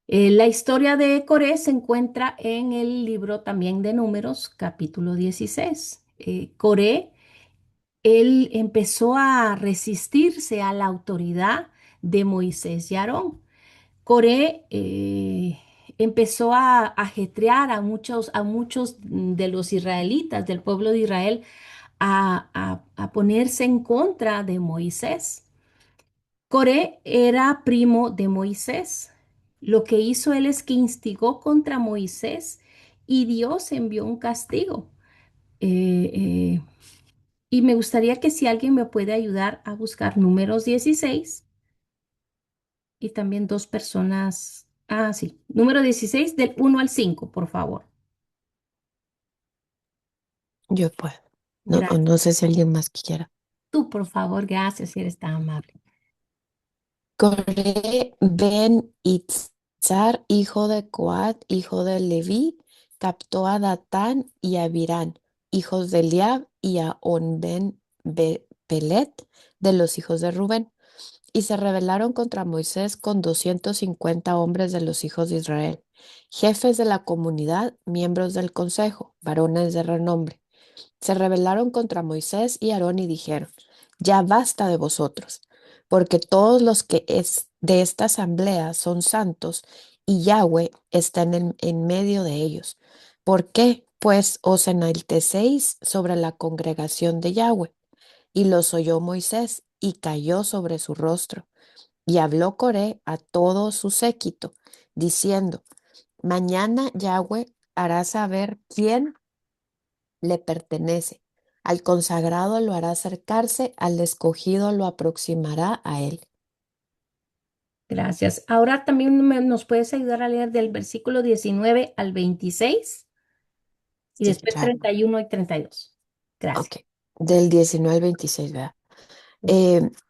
S1: La historia de Coré se encuentra en el libro también de Números, capítulo 16. Coré, él empezó a resistirse a la autoridad de Moisés y Aarón. Coré empezó a ajetrear a muchos de los israelitas, del pueblo de Israel, a ponerse en contra de Moisés. Coré era primo de Moisés. Lo que hizo él es que instigó contra Moisés y Dios envió un castigo. Eh, eh, y me gustaría que si alguien me puede ayudar a buscar Números 16 y también dos personas. Ah, sí, número 16 del 1 al 5, por favor.
S5: Yo puedo. No, o
S1: Gracias.
S5: no sé si alguien más quiera.
S1: Tú, por favor, gracias si eres tan amable.
S5: Coré ben Itzar, hijo de Coat, hijo de Leví, captó a Datán y a Abirán, hijos de Eliab, y a On ben Pelet, de los hijos de Rubén, y se rebelaron contra Moisés con 250 hombres de los hijos de Israel, jefes de la comunidad, miembros del consejo, varones de renombre. Se rebelaron contra Moisés y Aarón y dijeron: Ya basta de vosotros, porque todos los que es de esta asamblea son santos y Yahweh está en medio de ellos. ¿Por qué, pues, os enaltecéis sobre la congregación de Yahweh? Y los oyó Moisés y cayó sobre su rostro. Y habló Coré a todo su séquito, diciendo: Mañana Yahweh hará saber quién le pertenece. Al consagrado lo hará acercarse, al escogido lo aproximará a él.
S1: Gracias. Ahora también nos puedes ayudar a leer del versículo 19 al 26 y
S5: Sí,
S1: después
S5: claro.
S1: 31 y 32. Gracias.
S5: Ok. Del 19 al 26, ¿verdad?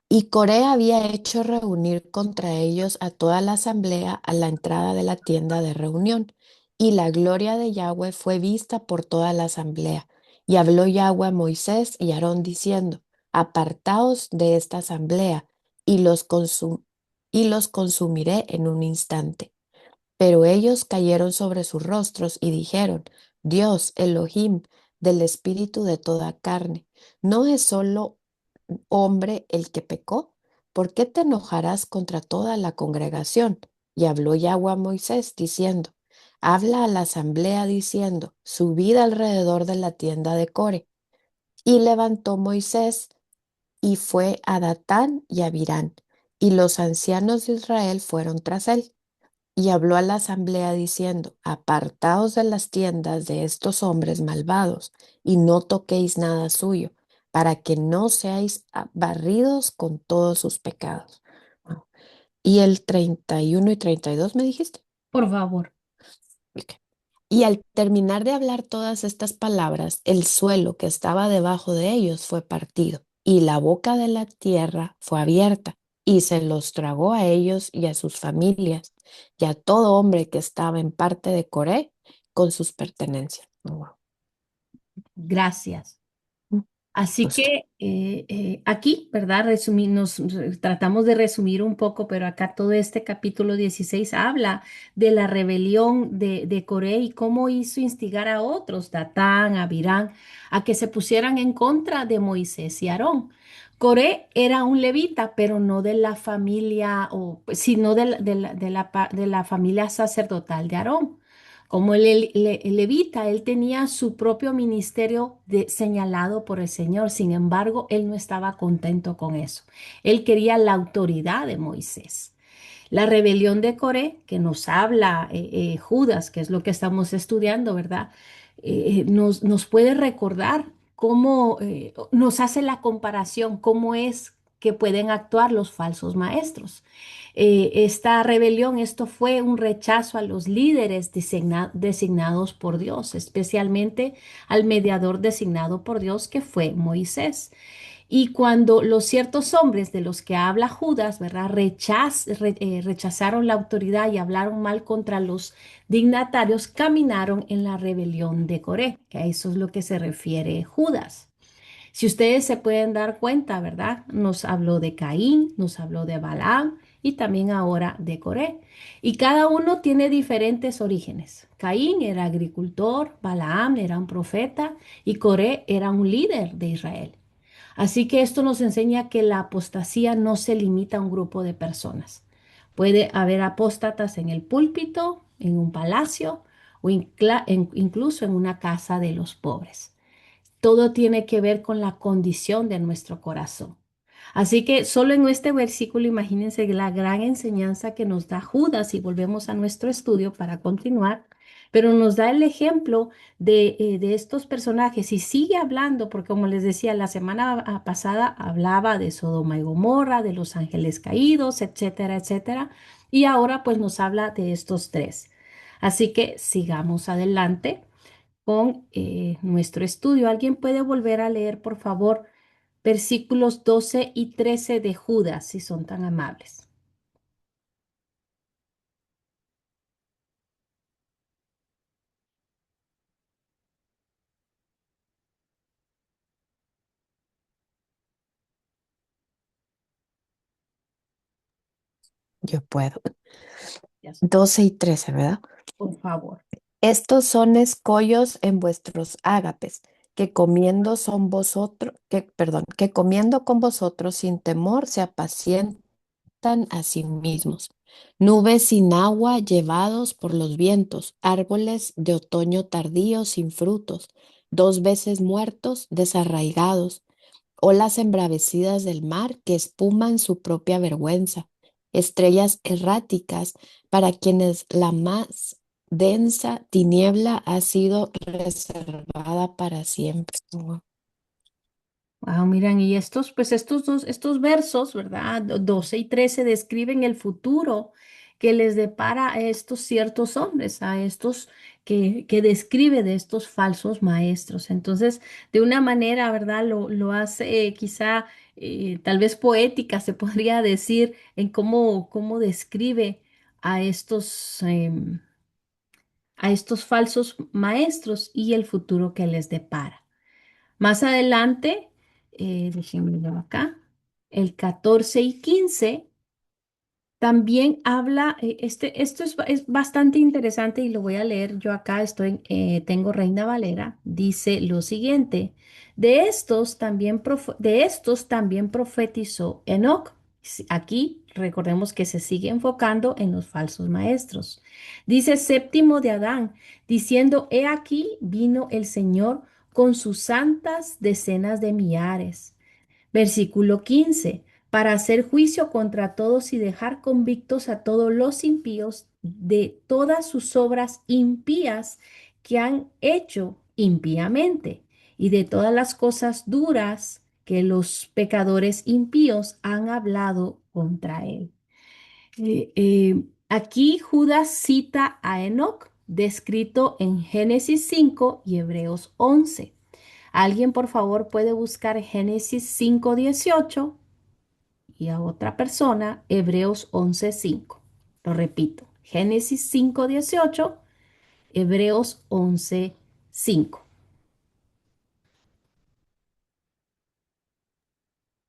S5: Y Coré había hecho reunir contra ellos a toda la asamblea a la entrada de la tienda de reunión, y la gloria de Yahweh fue vista por toda la asamblea. Y habló Yahweh a Moisés y Aarón diciendo: Apartaos de esta asamblea, y y los consumiré en un instante. Pero ellos cayeron sobre sus rostros y dijeron: Dios, Elohim, del espíritu de toda carne, ¿no es solo hombre el que pecó? ¿Por qué te enojarás contra toda la congregación? Y habló Yahweh a Moisés diciendo: Habla a la asamblea diciendo: Subid alrededor de la tienda de Core. Y levantó Moisés y fue a Datán y a Abirán, y los ancianos de Israel fueron tras él. Y habló a la asamblea diciendo: Apartaos de las tiendas de estos hombres malvados, y no toquéis nada suyo, para que no seáis barridos con todos sus pecados. Wow. Y el 31 y 32 me dijiste.
S1: Por favor.
S5: Ok. Y al terminar de hablar todas estas palabras, el suelo que estaba debajo de ellos fue partido, y la boca de la tierra fue abierta, y se los tragó a ellos y a sus familias, y a todo hombre que estaba en parte de Coré con sus pertenencias. Oh, wow.
S1: Gracias.
S5: Mm,
S1: Así
S5: Justo.
S1: que aquí, ¿verdad? Tratamos de resumir un poco, pero acá todo este capítulo 16 habla de la rebelión de Coré y cómo hizo instigar a otros, Datán, Abirán, a que se pusieran en contra de Moisés y Aarón. Coré era un levita, pero no de la familia, sino de la familia sacerdotal de Aarón. Como el levita, él tenía su propio ministerio señalado por el Señor. Sin embargo, él no estaba contento con eso. Él quería la autoridad de Moisés. La rebelión de Coré, que nos habla Judas, que es lo que estamos estudiando, ¿verdad? Nos puede recordar cómo nos hace la comparación, cómo es que pueden actuar los falsos maestros. Esta rebelión, esto fue un rechazo a los líderes designados por Dios, especialmente al mediador designado por Dios, que fue Moisés. Y cuando los ciertos hombres de los que habla Judas, ¿verdad? Rechazaron la autoridad y hablaron mal contra los dignatarios, caminaron en la rebelión de Coré, que a eso es lo que se refiere Judas. Si ustedes se pueden dar cuenta, ¿verdad? Nos habló de Caín, nos habló de Balaam y también ahora de Coré. Y cada uno tiene diferentes orígenes. Caín era agricultor, Balaam era un profeta y Coré era un líder de Israel. Así que esto nos enseña que la apostasía no se limita a un grupo de personas. Puede haber apóstatas en el púlpito, en un palacio o incluso en una casa de los pobres. Todo tiene que ver con la condición de nuestro corazón. Así que solo en este versículo imagínense la gran enseñanza que nos da Judas y volvemos a nuestro estudio para continuar, pero nos da el ejemplo de estos personajes y sigue hablando, porque como les decía, la semana pasada hablaba de Sodoma y Gomorra, de los ángeles caídos, etcétera, etcétera, y ahora pues nos habla de estos tres. Así que sigamos adelante con nuestro estudio. ¿Alguien puede volver a leer, por favor, versículos 12 y 13 de Judas, si son tan amables?
S5: Yo puedo.
S1: Ya sé.
S5: 12 y 13, ¿verdad?
S1: Por favor.
S5: Estos son escollos en vuestros ágapes, que comiendo son vosotros, perdón, que comiendo con vosotros sin temor se apacientan a sí mismos. Nubes sin agua llevados por los vientos, árboles de otoño tardío sin frutos, dos veces muertos, desarraigados, olas embravecidas del mar que espuman su propia vergüenza, estrellas erráticas para quienes la más densa tiniebla ha sido reservada para siempre.
S1: Wow, miran, y estos, pues estos versos, ¿verdad? 12 y 13 describen el futuro que les depara a estos ciertos hombres, a estos que describe de estos falsos maestros. Entonces, de una manera, ¿verdad? Lo hace quizá tal vez poética, se podría decir, en cómo describe a estos falsos maestros y el futuro que les depara. Más adelante, déjenme ver acá, el 14 y 15 también habla, esto es bastante interesante y lo voy a leer. Yo acá tengo Reina Valera, dice lo siguiente, de estos también profetizó Enoc. Aquí recordemos que se sigue enfocando en los falsos maestros. Dice séptimo de Adán, diciendo, he aquí vino el Señor con sus santas decenas de millares. Versículo 15. Para hacer juicio contra todos y dejar convictos a todos los impíos de todas sus obras impías que han hecho impíamente y de todas las cosas duras que los pecadores impíos han hablado contra él. Aquí Judas cita a Enoc, descrito en Génesis 5 y Hebreos 11. Alguien, por favor, puede buscar Génesis 5:18 y a otra persona Hebreos 11:5. Lo repito, Génesis 5:18, Hebreos 11:5.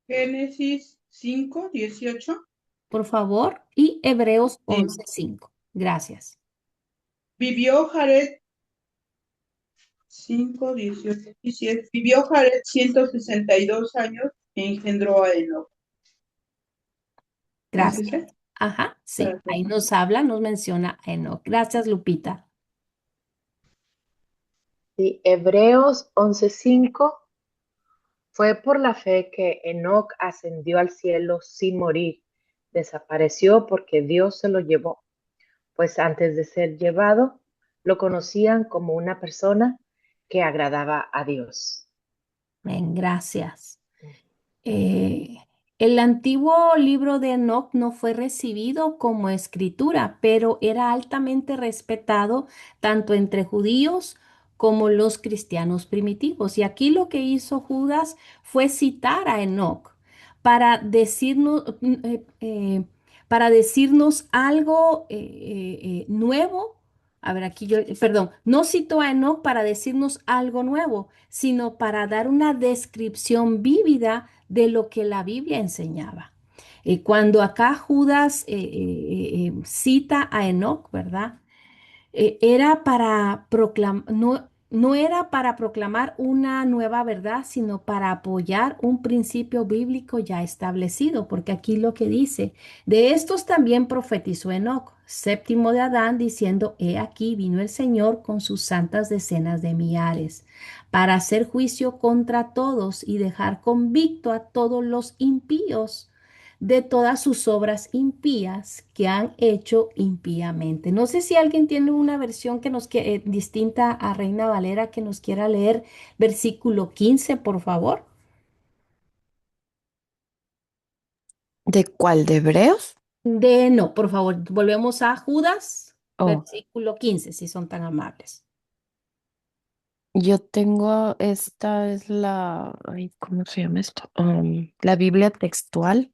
S2: Génesis 5:18.
S1: Por favor, y Hebreos
S2: Sí.
S1: 11:5. Gracias.
S2: Vivió Jared 5:18. Vivió Jared 162 años e engendró a Enoch. ¿Es
S1: Gracias.
S2: ese?
S1: Ajá, sí,
S2: Gracias.
S1: ahí nos habla, nos menciona a Enoc. Gracias, Lupita.
S3: Sí, Hebreos 11:5 fue por la fe que Enoc ascendió al cielo sin morir. Desapareció porque Dios se lo llevó, pues antes de ser llevado, lo conocían como una persona que agradaba a Dios.
S1: Bien, gracias. Eh, el antiguo libro de Enoc no fue recibido como escritura, pero era altamente respetado tanto entre judíos como los cristianos primitivos. Y aquí lo que hizo Judas fue citar a Enoc para decirnos, para decirnos algo nuevo. A ver, aquí yo, perdón, no citó a Enoc para decirnos algo nuevo, sino para dar una descripción vívida de lo que la Biblia enseñaba. Cuando acá Judas cita a Enoc, ¿verdad? Era para no, no era para proclamar una nueva verdad, sino para apoyar un principio bíblico ya establecido, porque aquí lo que dice, de estos también profetizó Enoc, séptimo de Adán, diciendo, he aquí vino el Señor con sus santas decenas de millares, para hacer juicio contra todos y dejar convicto a todos los impíos de todas sus obras impías que han hecho impíamente. No sé si alguien tiene una versión que distinta a Reina Valera que nos quiera leer versículo 15, por favor.
S5: ¿De cuál? ¿De Hebreos?
S1: No, por favor, volvemos a Judas,
S5: Oh,
S1: versículo 15, si son tan amables.
S5: yo tengo, esta es la, ay, ¿cómo se llama esto? La Biblia textual.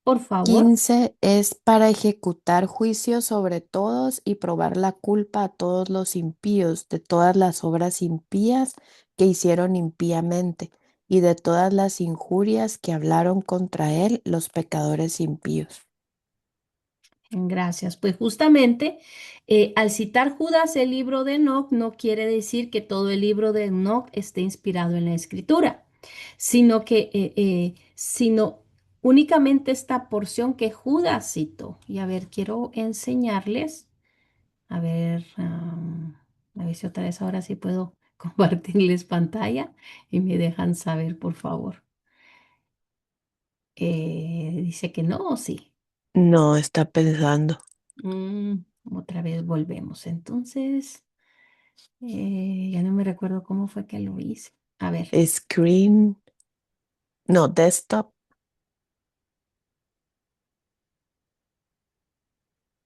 S1: Por favor.
S5: 15 es para ejecutar juicio sobre todos y probar la culpa a todos los impíos de todas las obras impías que hicieron impíamente y de todas las injurias que hablaron contra él los pecadores impíos.
S1: Gracias. Pues justamente al citar Judas el libro de Enoch no quiere decir que todo el libro de Enoch esté inspirado en la escritura, sino únicamente esta porción que Judas citó. Y a ver, quiero enseñarles, a ver si otra vez ahora sí puedo compartirles pantalla y me dejan saber, por favor. Dice que no, ¿o sí?
S5: No, está pensando.
S1: Otra vez volvemos. Entonces, ya no me recuerdo cómo fue que lo hice. A ver,
S5: Screen, no, desktop.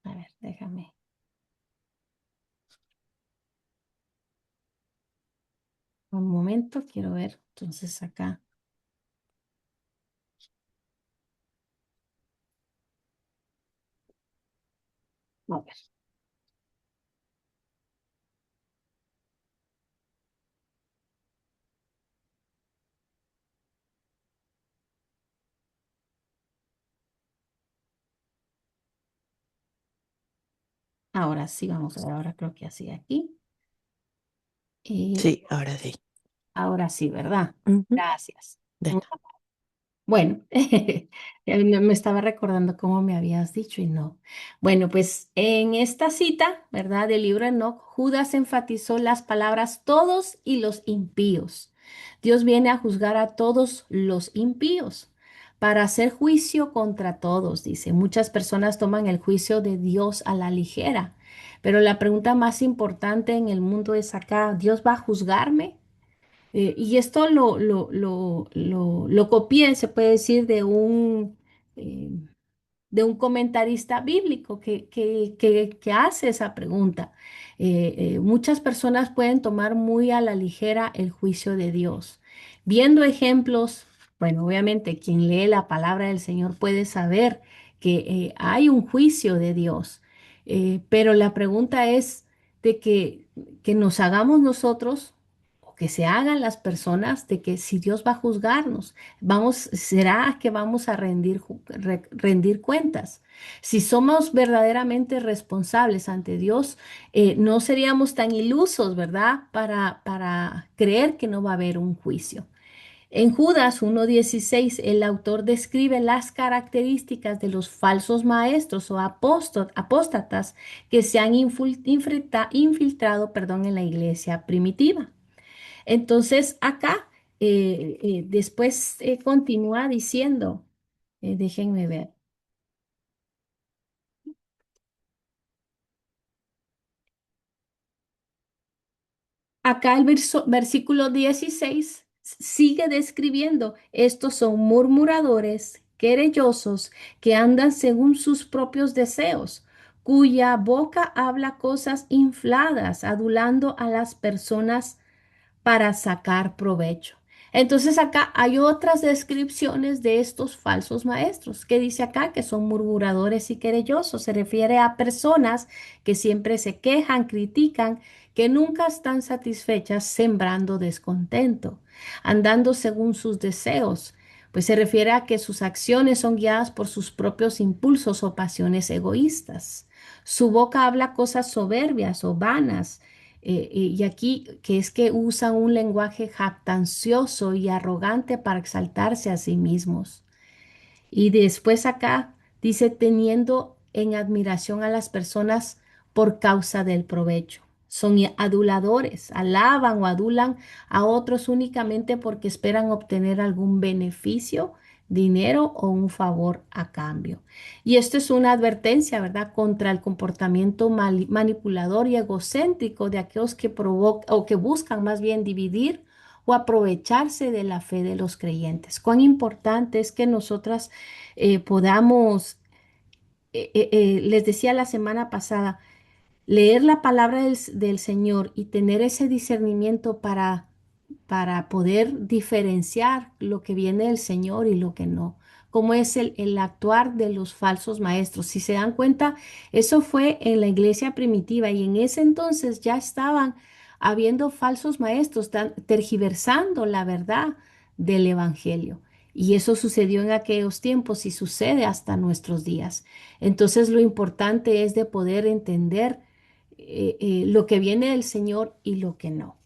S1: a ver, déjame. Un momento, quiero ver. Entonces acá. A ver. Ahora sí, vamos a ver. Ahora creo que así aquí. Y
S5: Sí, ahora sí.
S1: ahora sí, ¿verdad?
S5: Ujú.
S1: Gracias.
S5: De nada.
S1: Bueno, me estaba recordando cómo me habías dicho y no. Bueno, pues en esta cita, ¿verdad? Del libro de Enoc, Judas enfatizó las palabras todos y los impíos. Dios viene a juzgar a todos los impíos para hacer juicio contra todos, dice. Muchas personas toman el juicio de Dios a la ligera, pero la pregunta más importante en el mundo es acá, ¿Dios va a juzgarme? Y esto lo copié, se puede decir, eh, de un comentarista bíblico que hace esa pregunta. Muchas personas pueden tomar muy a la ligera el juicio de Dios. Viendo ejemplos, bueno, obviamente quien lee la palabra del Señor puede saber que hay un juicio de Dios. Pero la pregunta es de que nos hagamos nosotros o que se hagan las personas de que si Dios va a juzgarnos. ¿Será que vamos a rendir cuentas? Si somos verdaderamente responsables ante Dios, no seríamos tan ilusos, ¿verdad? Para creer que no va a haber un juicio. En Judas 1:16, el autor describe las características de los falsos maestros o apóstatas que se han infiltrado, perdón, en la iglesia primitiva. Entonces, acá después continúa diciendo, déjenme ver, acá el versículo 16 sigue describiendo, estos son murmuradores, querellosos, que andan según sus propios deseos, cuya boca habla cosas infladas, adulando a las personas para sacar provecho. Entonces acá hay otras descripciones de estos falsos maestros, que dice acá que son murmuradores y querellosos. Se refiere a personas que siempre se quejan, critican, que nunca están satisfechas, sembrando descontento, andando según sus deseos, Pues se refiere a que sus acciones son guiadas por sus propios impulsos o pasiones egoístas. Su boca habla cosas soberbias o vanas. Y aquí que es que usan un lenguaje jactancioso y arrogante para exaltarse a sí mismos. Y después acá dice teniendo en admiración a las personas por causa del provecho. Son aduladores, alaban o adulan a otros únicamente porque esperan obtener algún beneficio, dinero o un favor a cambio. Y esto es una advertencia, ¿verdad?, contra el comportamiento manipulador y egocéntrico de aquellos que provocan o que buscan más bien dividir o aprovecharse de la fe de los creyentes. Cuán importante es que nosotras podamos, les decía la semana pasada, leer la palabra del Señor y tener ese discernimiento para poder diferenciar lo que viene del Señor y lo que no. Cómo es el actuar de los falsos maestros. Si se dan cuenta, eso fue en la iglesia primitiva y en ese entonces ya estaban habiendo falsos maestros tergiversando la verdad del Evangelio. Y eso sucedió en aquellos tiempos y sucede hasta nuestros días. Entonces lo importante es de poder entender lo que viene del Señor y lo que no.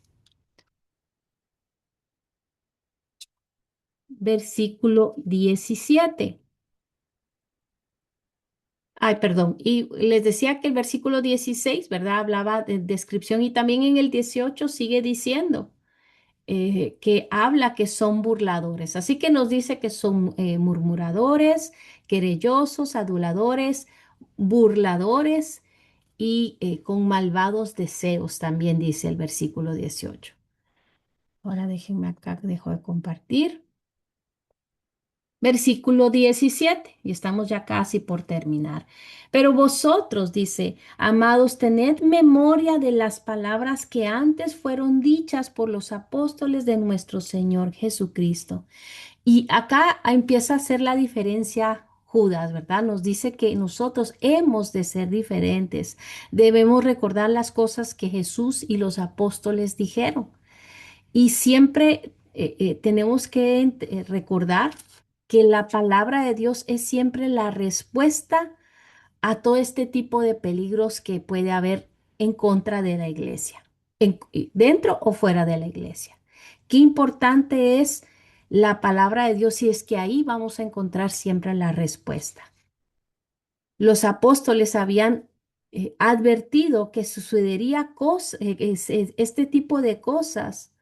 S1: Versículo 17. Ay, perdón. Y les decía que el versículo 16, ¿verdad? Hablaba de descripción y también en el 18 sigue diciendo que habla que son burladores. Así que nos dice que son murmuradores, querellosos, aduladores, burladores y con malvados deseos, también dice el versículo 18. Ahora déjenme acá, dejo de compartir. Versículo 17, y estamos ya casi por terminar. Pero vosotros, dice, amados, tened memoria de las palabras que antes fueron dichas por los apóstoles de nuestro Señor Jesucristo. Y acá empieza a hacer la diferencia Judas, ¿verdad? Nos dice que nosotros hemos de ser diferentes. Debemos recordar las cosas que Jesús y los apóstoles dijeron. Y siempre tenemos que recordar que la palabra de Dios es siempre la respuesta a todo este tipo de peligros que puede haber en contra de la iglesia, dentro o fuera de la iglesia. Qué importante es la palabra de Dios y es que ahí vamos a encontrar siempre la respuesta. Los apóstoles habían advertido que sucedería este tipo de cosas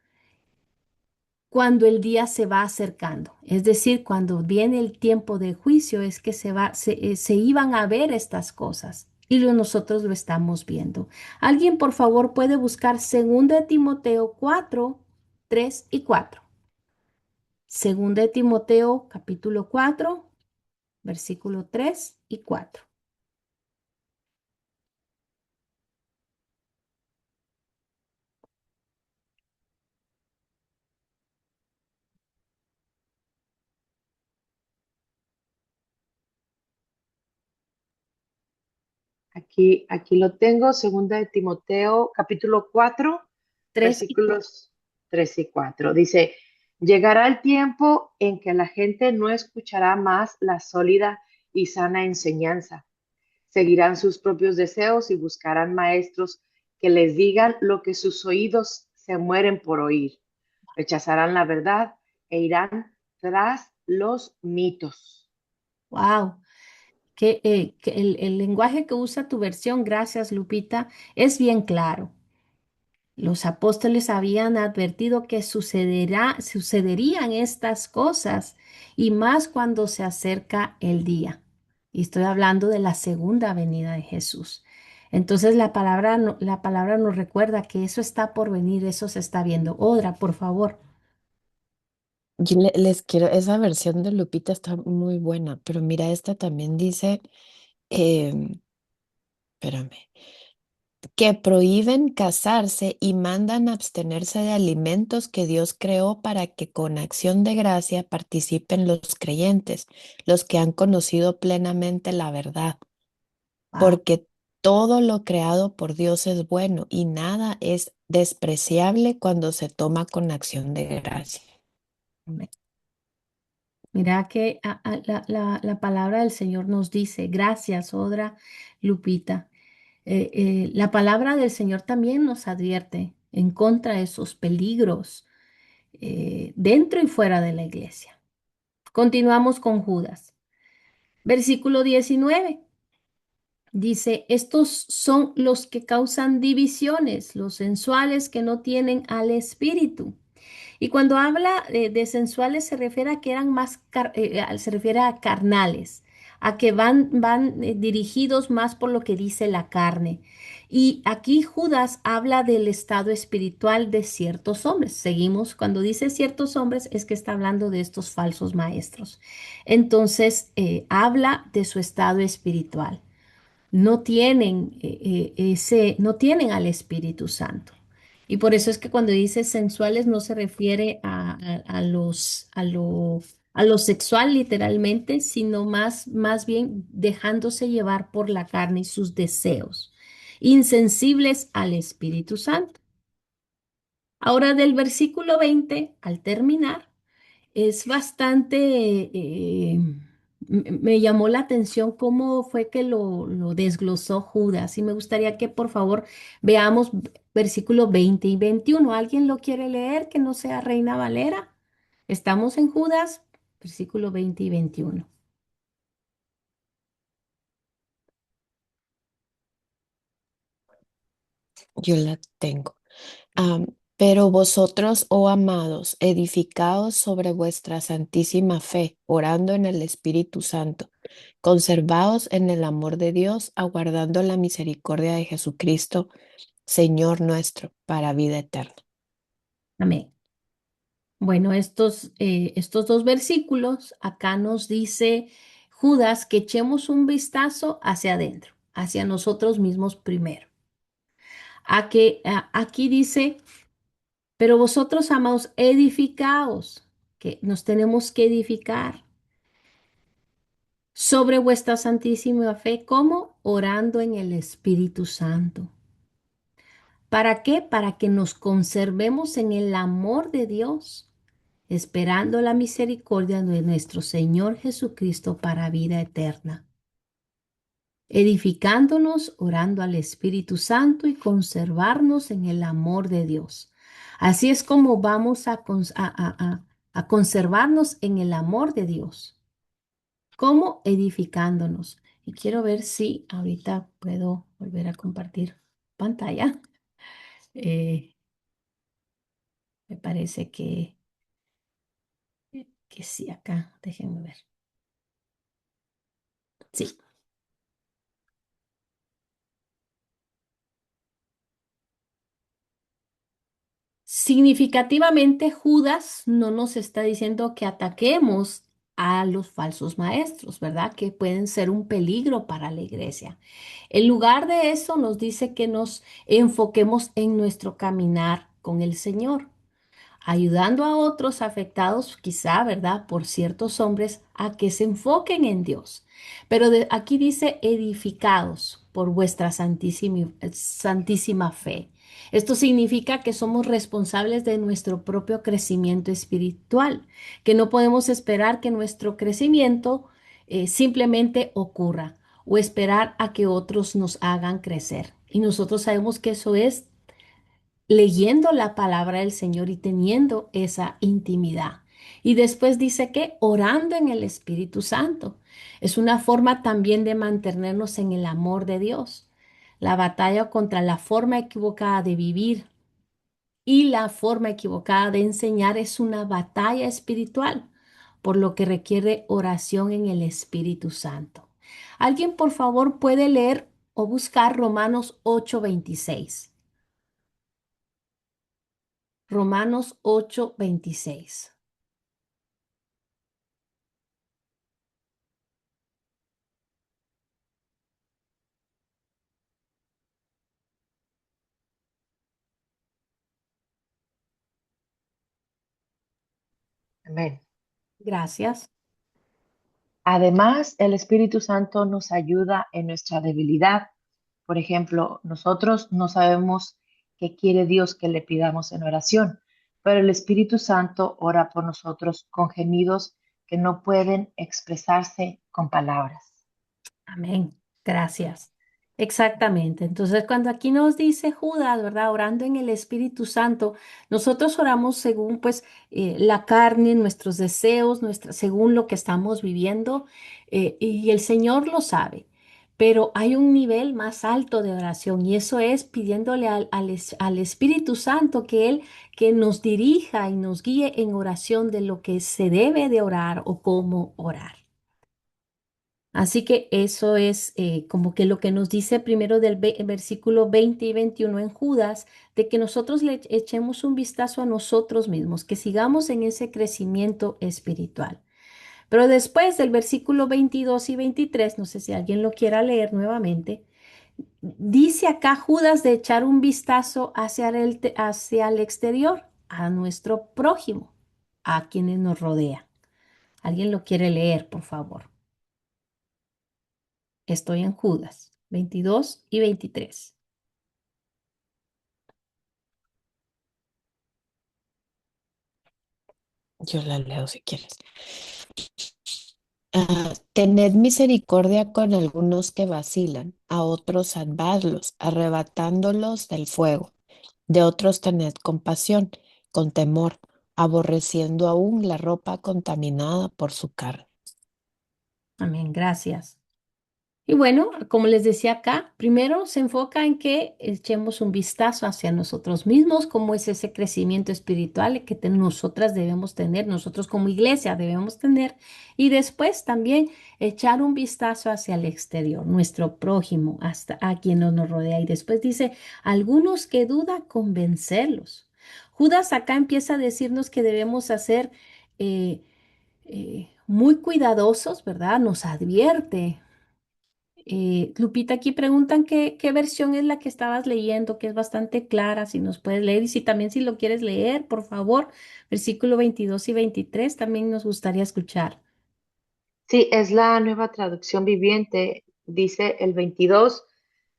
S1: cuando el día se va acercando, es decir, cuando viene el tiempo de juicio, es que se iban a ver estas cosas y nosotros lo estamos viendo. Alguien, por favor, puede buscar 2 Timoteo 4, 3 y 4. 2 Timoteo capítulo 4, versículo 3 y 4.
S3: Aquí lo tengo, segunda de Timoteo, capítulo 4,
S1: 3 y 4.
S3: versículos 3 y 4. Dice, llegará el tiempo en que la gente no escuchará más la sólida y sana enseñanza. Seguirán sus propios deseos y buscarán maestros que les digan lo que sus oídos se mueren por oír. Rechazarán la verdad e irán tras los mitos.
S1: Wow. Que el lenguaje que usa tu versión, gracias Lupita, es bien claro. Los apóstoles habían advertido que sucederían estas cosas y más cuando se acerca el día. Y estoy hablando de la segunda venida de Jesús. Entonces la palabra nos recuerda que eso está por venir, eso se está viendo. Odra, por favor.
S5: Yo les quiero, esa versión de Lupita está muy buena, pero mira, esta también dice, em, espérame, que prohíben casarse y mandan abstenerse de alimentos que Dios creó para que con acción de gracia participen los creyentes, los que han conocido plenamente la verdad,
S1: Wow.
S5: porque todo lo creado por Dios es bueno y nada es despreciable cuando se toma con acción de gracia.
S1: Mira que la palabra del Señor nos dice, gracias, Odra Lupita. La palabra del Señor también nos advierte en contra de esos peligros dentro y fuera de la iglesia. Continuamos con Judas. Versículo 19. Dice, estos son los que causan divisiones, los sensuales que no tienen al Espíritu. Y cuando habla de sensuales se refiere a que eran más, se refiere a carnales, a que van dirigidos más por lo que dice la carne. Y aquí Judas habla del estado espiritual de ciertos hombres. Seguimos, cuando dice ciertos hombres es que está hablando de estos falsos maestros. Entonces, habla de su estado espiritual. No tienen no tienen al Espíritu Santo. Y por eso es que cuando dice sensuales no se refiere a lo sexual literalmente, sino más bien dejándose llevar por la carne y sus deseos, insensibles al Espíritu Santo. Ahora del versículo 20 al terminar, es bastante, me llamó la atención cómo fue que lo desglosó Judas. Y me gustaría que por favor veamos versículos 20 y 21. ¿Alguien lo quiere leer que no sea Reina Valera? Estamos en Judas, versículo 20 y 21.
S5: Yo la tengo. Pero vosotros, oh amados, edificaos sobre vuestra santísima fe, orando en el Espíritu Santo. Conservaos en el amor de Dios, aguardando la misericordia de Jesucristo, Señor nuestro, para vida eterna.
S1: Amén. Bueno, estos dos versículos acá nos dice Judas que echemos un vistazo hacia adentro, hacia nosotros mismos primero. Aquí dice, pero vosotros, amados, edificaos, que nos tenemos que edificar sobre vuestra santísima fe, ¿cómo? Orando en el Espíritu Santo. ¿Para qué? Para que nos conservemos en el amor de Dios, esperando la misericordia de nuestro Señor Jesucristo para vida eterna. Edificándonos, orando al Espíritu Santo y conservarnos en el amor de Dios. Así es como vamos a conservarnos en el amor de Dios. ¿Cómo? Edificándonos. Y quiero ver si ahorita puedo volver a compartir pantalla. Eh, Me parece que sí, acá, déjenme ver. Sí. Significativamente, Judas no nos está diciendo que ataquemos a los falsos maestros, ¿verdad? Que pueden ser un peligro para la iglesia. En lugar de eso, nos dice que nos enfoquemos en nuestro caminar con el Señor, ayudando a otros afectados, quizá, ¿verdad?, por ciertos hombres, a que se enfoquen en Dios. Pero aquí dice edificados por vuestra santísima fe. Esto significa que somos responsables de nuestro propio crecimiento espiritual, que no podemos esperar que nuestro crecimiento simplemente ocurra o esperar a que otros nos hagan crecer. Y nosotros sabemos que eso es leyendo la palabra del Señor y teniendo esa intimidad. Y después dice que orando en el Espíritu Santo. Es una forma también de mantenernos en el amor de Dios. La batalla contra la forma equivocada de vivir y la forma equivocada de enseñar es una batalla espiritual, por lo que requiere oración en el Espíritu Santo. ¿Alguien, por favor, puede leer o buscar Romanos 8:26? Romanos 8:26.
S3: Amén.
S1: Gracias.
S3: Además, el Espíritu Santo nos ayuda en nuestra debilidad. Por ejemplo, nosotros no sabemos qué quiere Dios que le pidamos en oración, pero el Espíritu Santo ora por nosotros con gemidos que no pueden expresarse con palabras.
S1: Amén. Gracias. Exactamente. Entonces, cuando aquí nos dice Judas, ¿verdad? Orando en el Espíritu Santo, nosotros oramos según, pues, la carne, nuestros deseos, según lo que estamos viviendo, y el Señor lo sabe. Pero hay un nivel más alto de oración y eso es pidiéndole al Espíritu Santo que nos dirija y nos guíe en oración de lo que se debe de orar o cómo orar. Así que eso es como que lo que nos dice primero del versículo 20 y 21 en Judas, de que nosotros le echemos un vistazo a nosotros mismos, que sigamos en ese crecimiento espiritual. Pero después del versículo 22 y 23, no sé si alguien lo quiera leer nuevamente, dice acá Judas de echar un vistazo hacia el exterior, a nuestro prójimo, a quienes nos rodean. ¿Alguien lo quiere leer, por favor? Estoy en Judas 22 y 23.
S5: Yo la leo si quieres. Tened misericordia con algunos que vacilan, a otros salvadlos, arrebatándolos del fuego. De otros tened compasión, con temor, aborreciendo aún la ropa contaminada por su carne.
S1: Amén, gracias. Y bueno, como les decía acá, primero se enfoca en que echemos un vistazo hacia nosotros mismos, cómo es ese crecimiento espiritual que nosotras debemos tener, nosotros como iglesia debemos tener, y después también echar un vistazo hacia el exterior, nuestro prójimo, hasta a quien nos rodea. Y después dice, algunos que dudan, convencerlos. Judas acá empieza a decirnos que debemos hacer muy cuidadosos, ¿verdad? Nos advierte. Lupita, aquí preguntan qué versión es la que estabas leyendo, que es bastante clara, si nos puedes leer y si también si lo quieres leer, por favor, versículo 22 y 23 también nos gustaría escuchar.
S3: Sí, es la nueva traducción viviente. Dice el 22,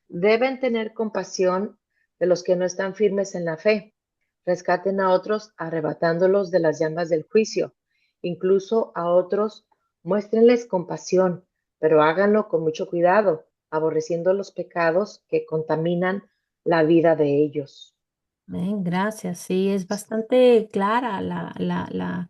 S3: deben tener compasión de los que no están firmes en la fe. Rescaten a otros arrebatándolos de las llamas del juicio. Incluso a otros muéstrenles compasión, pero háganlo con mucho cuidado, aborreciendo los pecados que contaminan la vida de ellos.
S1: Gracias, sí, es bastante clara la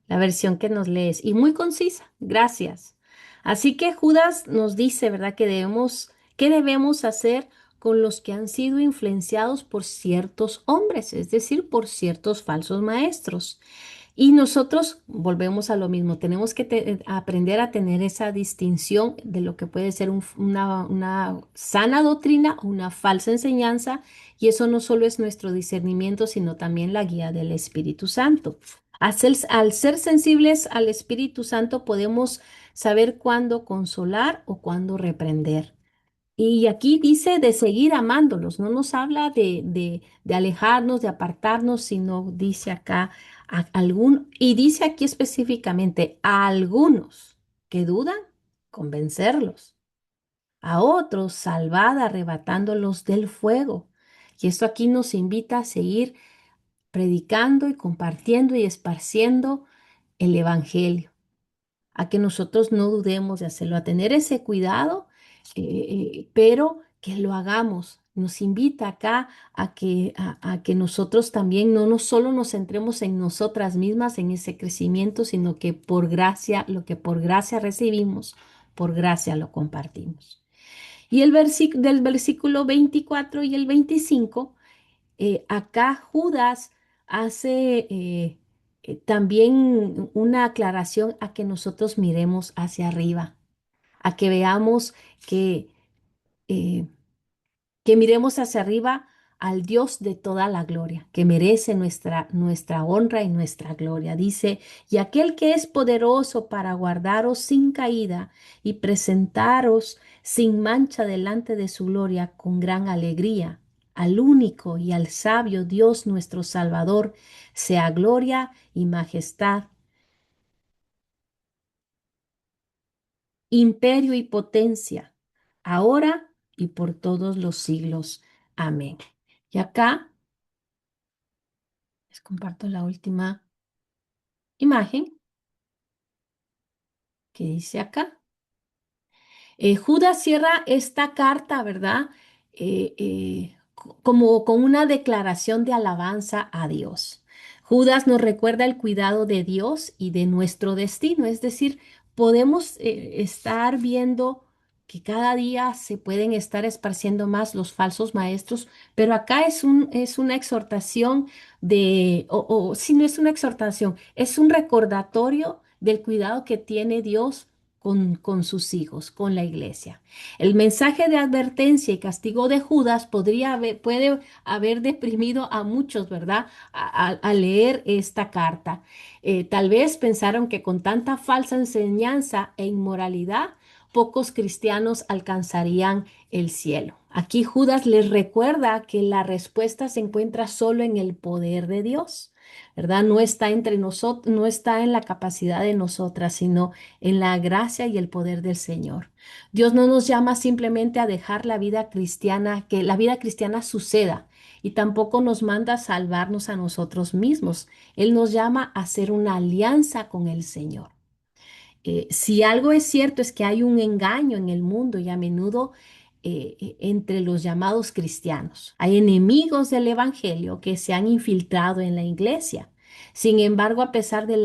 S1: versión que nos lees y muy concisa, gracias. Así que Judas nos dice, ¿verdad?, qué debemos hacer con los que han sido influenciados por ciertos hombres, es decir, por ciertos falsos maestros. Y nosotros volvemos a lo mismo, tenemos que aprender a tener esa distinción de lo que puede ser una sana doctrina o una falsa enseñanza, y eso no solo es nuestro discernimiento, sino también la guía del Espíritu Santo. Al ser sensibles al Espíritu Santo, podemos saber cuándo consolar o cuándo reprender. Y aquí dice de seguir amándolos, no nos habla de alejarnos, de apartarnos, sino dice acá y dice aquí específicamente a algunos que dudan, convencerlos, a otros salvad arrebatándolos del fuego. Y esto aquí nos invita a seguir predicando y compartiendo y esparciendo el Evangelio, a que nosotros no dudemos de hacerlo, a tener ese cuidado, pero que lo hagamos. Nos invita acá a que nosotros también no solo nos centremos en nosotras mismas, en ese crecimiento, sino que por gracia, lo que por gracia recibimos, por gracia lo compartimos. Y del versículo 24 y el 25, acá Judas hace también una aclaración a que nosotros miremos hacia arriba, a que veamos que, eh, que miremos hacia arriba al Dios de toda la gloria, que merece nuestra honra y nuestra gloria. Dice, y aquel que es poderoso para guardaros sin caída y presentaros sin mancha delante de su gloria con gran alegría. Al único y al sabio Dios nuestro Salvador, sea gloria y majestad, imperio y potencia, ahora y por todos los siglos. Amén. Y acá les comparto la última imagen. ¿Qué dice acá? Judas cierra esta carta, ¿verdad? Como con una declaración de alabanza a Dios. Judas nos recuerda el cuidado de Dios y de nuestro destino, es decir, podemos estar viendo que cada día se pueden estar esparciendo más los falsos maestros, pero acá es una exhortación o si no es una exhortación, es un recordatorio del cuidado que tiene Dios con sus hijos, con la iglesia. El mensaje de advertencia y castigo de Judas puede haber deprimido a muchos, ¿verdad? A leer esta carta. Tal vez pensaron que con tanta falsa enseñanza e inmoralidad, pocos cristianos alcanzarían el cielo. Aquí Judas les recuerda que la respuesta se encuentra solo en el poder de Dios. ¿Verdad? No está entre nosotros, no está en la capacidad de nosotras, sino en la gracia y el poder del Señor. Dios no nos llama simplemente a dejar la vida cristiana, que la vida cristiana suceda, y tampoco nos manda a salvarnos a nosotros mismos. Él nos llama a hacer una alianza con el Señor. Si algo es cierto es que hay un engaño en el mundo y a menudo entre los llamados cristianos. Hay enemigos del Evangelio que se han infiltrado en la iglesia. Sin embargo, a pesar de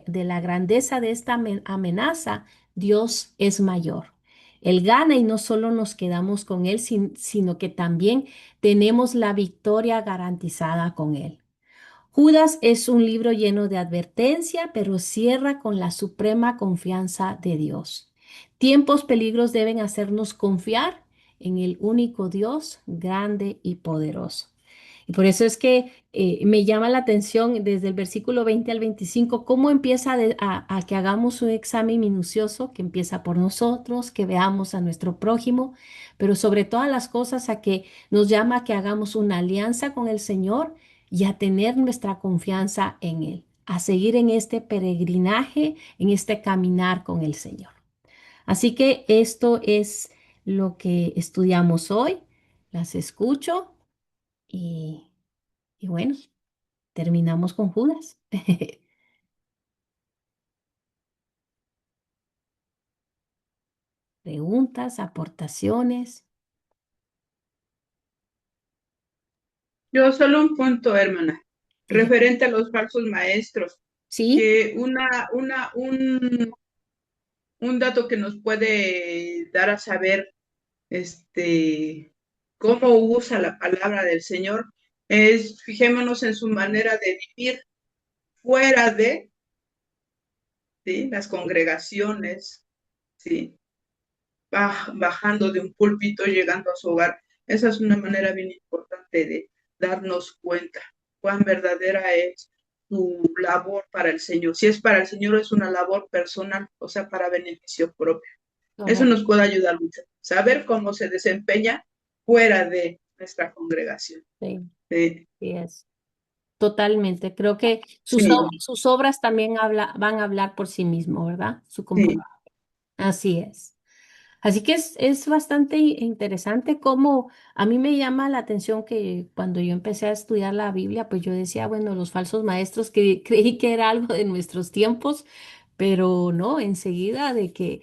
S1: de la grandeza de esta amenaza, Dios es mayor. Él gana y no solo nos quedamos con Él, sino que también tenemos la victoria garantizada con Él. Judas es un libro lleno de advertencia, pero cierra con la suprema confianza de Dios. Tiempos peligros deben hacernos confiar en el único Dios grande y poderoso. Y por eso es que me llama la atención desde el versículo 20 al 25, cómo empieza a que hagamos un examen minucioso, que empieza por nosotros, que veamos a nuestro prójimo, pero sobre todas las cosas a que nos llama a que hagamos una alianza con el Señor y a tener nuestra confianza en Él, a seguir en este peregrinaje, en este caminar con el Señor. Así que esto es lo que estudiamos hoy. Las escucho y, y bueno, terminamos con Judas. Preguntas, aportaciones.
S2: Yo solo un punto, hermana,
S1: Sí.
S2: referente a los falsos maestros,
S1: ¿Sí?
S2: que un dato que nos puede dar a saber cómo usa la palabra del Señor es, fijémonos en su manera de vivir fuera de, ¿sí?, las congregaciones, ¿sí?, bajando de un púlpito, llegando a su hogar. Esa es una manera bien importante de darnos cuenta cuán verdadera es su labor para el Señor. Si es para el Señor, es una labor personal, o sea, para beneficio propio. Eso
S1: Correcto.
S2: nos puede ayudar mucho, saber cómo se desempeña fuera de nuestra congregación.
S1: Sí,
S2: Sí,
S1: sí es. Totalmente. Creo que
S2: sí,
S1: sus obras también van a hablar por sí mismo, ¿verdad? Su
S2: sí.
S1: comportamiento. Así es. Así que es bastante interesante cómo a mí me llama la atención que cuando yo empecé a estudiar la Biblia, pues yo decía, bueno, los falsos maestros, que creí que era algo de nuestros tiempos, pero no, enseguida de que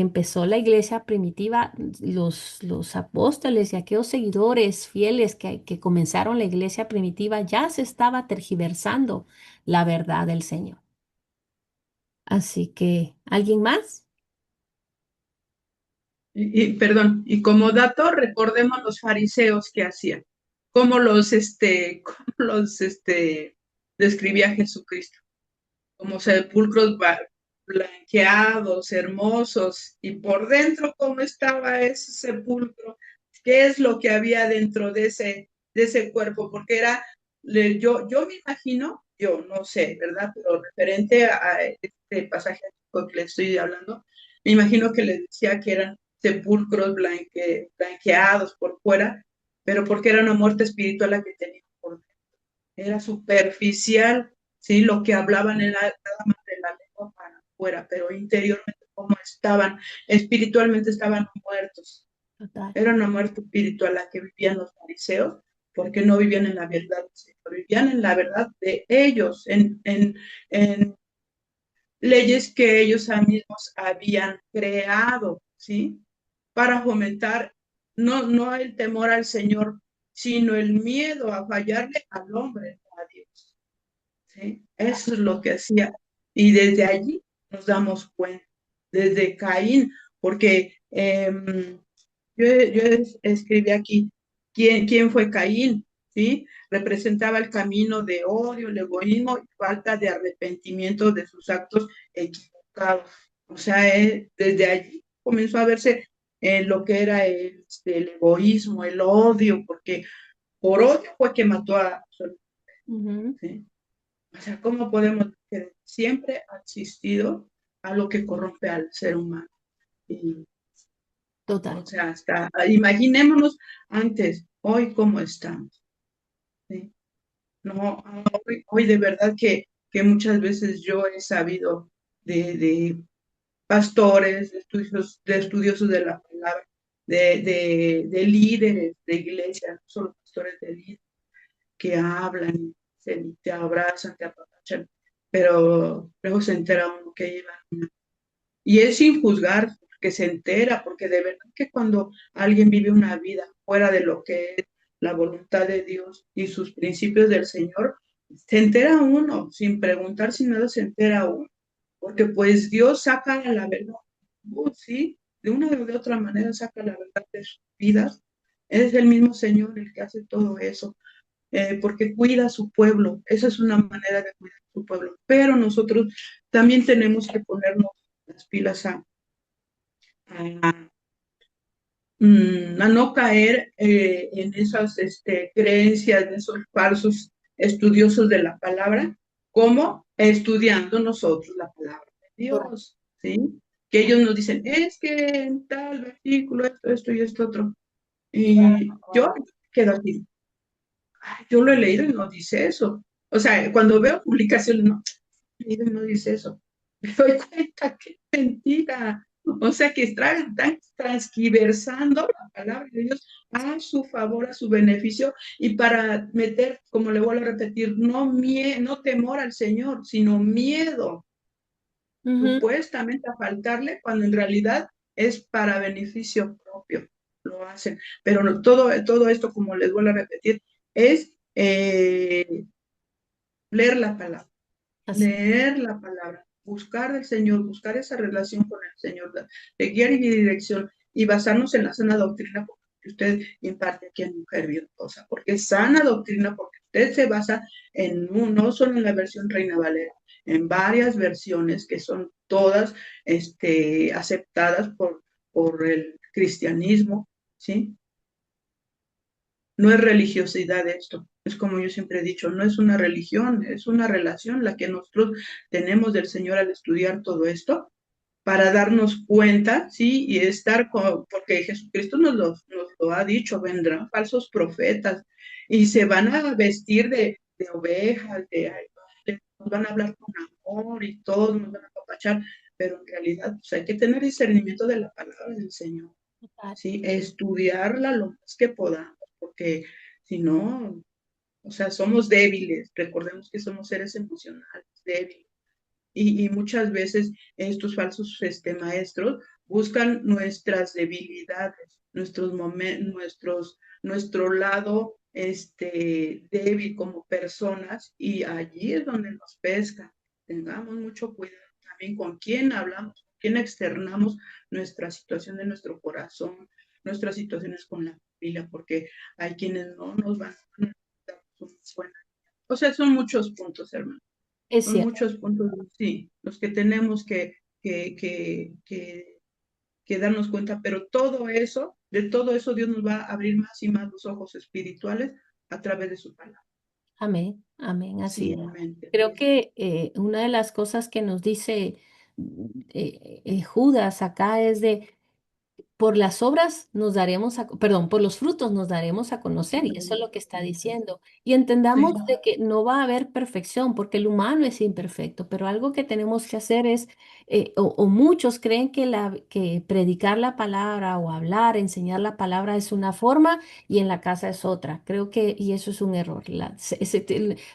S1: empezó la iglesia primitiva, los apóstoles y aquellos seguidores fieles que comenzaron la iglesia primitiva, ya se estaba tergiversando la verdad del Señor. Así que, ¿alguien más?
S2: Perdón, y como dato, recordemos los fariseos que hacían, cómo cómo los describía Jesucristo, como sepulcros blanqueados, hermosos, y por dentro cómo estaba ese sepulcro, qué es lo que había dentro de ese cuerpo, porque era, yo me imagino, yo no sé, ¿verdad? Pero referente a este pasaje que le estoy hablando, me imagino que les decía que eran sepulcros blanqueados por fuera, pero porque era una muerte espiritual la que tenía por dentro. Era superficial, ¿sí? Lo que hablaban era nada más de la lengua para afuera, pero interiormente como estaban, espiritualmente estaban muertos.
S1: Total.
S2: Era una muerte espiritual la que vivían los fariseos, porque no vivían en la verdad del Señor, vivían en la verdad de ellos, en leyes que ellos mismos habían creado, ¿sí? Para fomentar no el temor al Señor, sino el miedo a fallarle al hombre, no a Dios, ¿sí? Eso es lo que hacía. Y desde allí nos damos cuenta, desde Caín, porque escribí aquí, ¿quién fue Caín? ¿Sí? Representaba el camino de odio, el egoísmo y falta de arrepentimiento de sus actos equivocados. O sea, desde allí comenzó a verse lo que era el egoísmo, el odio, porque por odio fue que mató a su hermano,
S1: Ujú.
S2: ¿sí? O sea, ¿cómo podemos decir que siempre ha existido algo que corrompe al ser humano? Y, o
S1: Total.
S2: sea, hasta imaginémonos antes, hoy cómo estamos, ¿sí? No, hoy de verdad que muchas veces yo he sabido de pastores, de estudiosos de la palabra, de líderes de iglesia, no solo pastores de líderes, que hablan, te abrazan, te apapachan, pero luego se entera uno que llevan. Y es sin juzgar, que se entera, porque de verdad que cuando alguien vive una vida fuera de lo que es la voluntad de Dios y sus principios del Señor, se entera uno, sin preguntar si nada se entera uno, porque pues Dios saca la verdad, sí, de una o de otra manera saca la verdad de sus vidas. Es el mismo Señor el que hace todo eso, porque cuida a su pueblo. Esa es una manera de cuidar a su pueblo. Pero nosotros también tenemos que ponernos las pilas a, a no caer en esas creencias, de esos falsos estudiosos de la palabra, como estudiando nosotros la palabra de
S1: Correcto.
S2: Dios, ¿sí? Que ellos nos dicen, es que en tal versículo, esto y esto otro. Y yo quedo así, "Ay, yo lo he leído y no dice eso". O sea, cuando veo publicaciones, no, no dice eso. Me doy cuenta que es mentira. O sea, que están transquiversando la palabra de Dios a su favor, a su beneficio, y para meter, como le vuelvo a repetir, no temor al Señor, sino miedo,
S1: Ujú.
S2: supuestamente a faltarle, cuando en realidad es para beneficio propio. Lo hacen. Pero no, todo esto, como les vuelvo a repetir, es leer la palabra,
S1: Así.
S2: leer la palabra, buscar del Señor, buscar esa relación con el Señor, de guía y dirección, y basarnos en la sana doctrina que usted imparte aquí en Mujer Virtuosa, porque es sana doctrina, porque usted se basa no solo en la versión Reina Valera, en varias versiones que son todas aceptadas por el cristianismo, ¿sí? No es religiosidad esto, es como yo siempre he dicho, no es una religión, es una relación la que nosotros tenemos del Señor al estudiar todo esto, para darnos cuenta, ¿sí? Y estar porque Jesucristo nos lo ha dicho, vendrán falsos profetas y se van a vestir de ovejas, nos van a hablar con amor y todo, nos van a apapachar, pero en realidad pues, hay que tener discernimiento de la palabra del Señor,
S1: Total.
S2: ¿sí? Estudiarla lo más que podamos, porque si no, o sea, somos débiles, recordemos que somos seres emocionales, débiles. Y muchas veces estos falsos maestros buscan nuestras debilidades, nuestro lado débil como personas, y allí es donde nos pesca. Tengamos mucho cuidado también con quién hablamos, con quién externamos nuestra situación de nuestro corazón, nuestras situaciones con la familia, porque hay quienes no nos van a dar una buena. O sea, son muchos puntos, hermano.
S1: Es
S2: Son
S1: cierto.
S2: muchos puntos, sí, los que tenemos que, que, que, que darnos cuenta, pero de todo eso Dios nos va a abrir más y más los ojos espirituales a través de su palabra.
S1: Amén. Amén. Así
S2: Sí,
S1: es.
S2: amén.
S1: Creo que una de las cosas que nos dice Judas acá es de por las obras nos daremos perdón, por los frutos nos daremos a conocer, y eso es lo que está diciendo. Y entendamos
S2: Sí,
S1: de que no va a haber perfección, porque el humano es imperfecto, pero algo que tenemos que hacer es, o muchos creen que, que predicar la palabra o hablar, enseñar la palabra es una forma y en la casa es otra. Creo que, y eso es un error.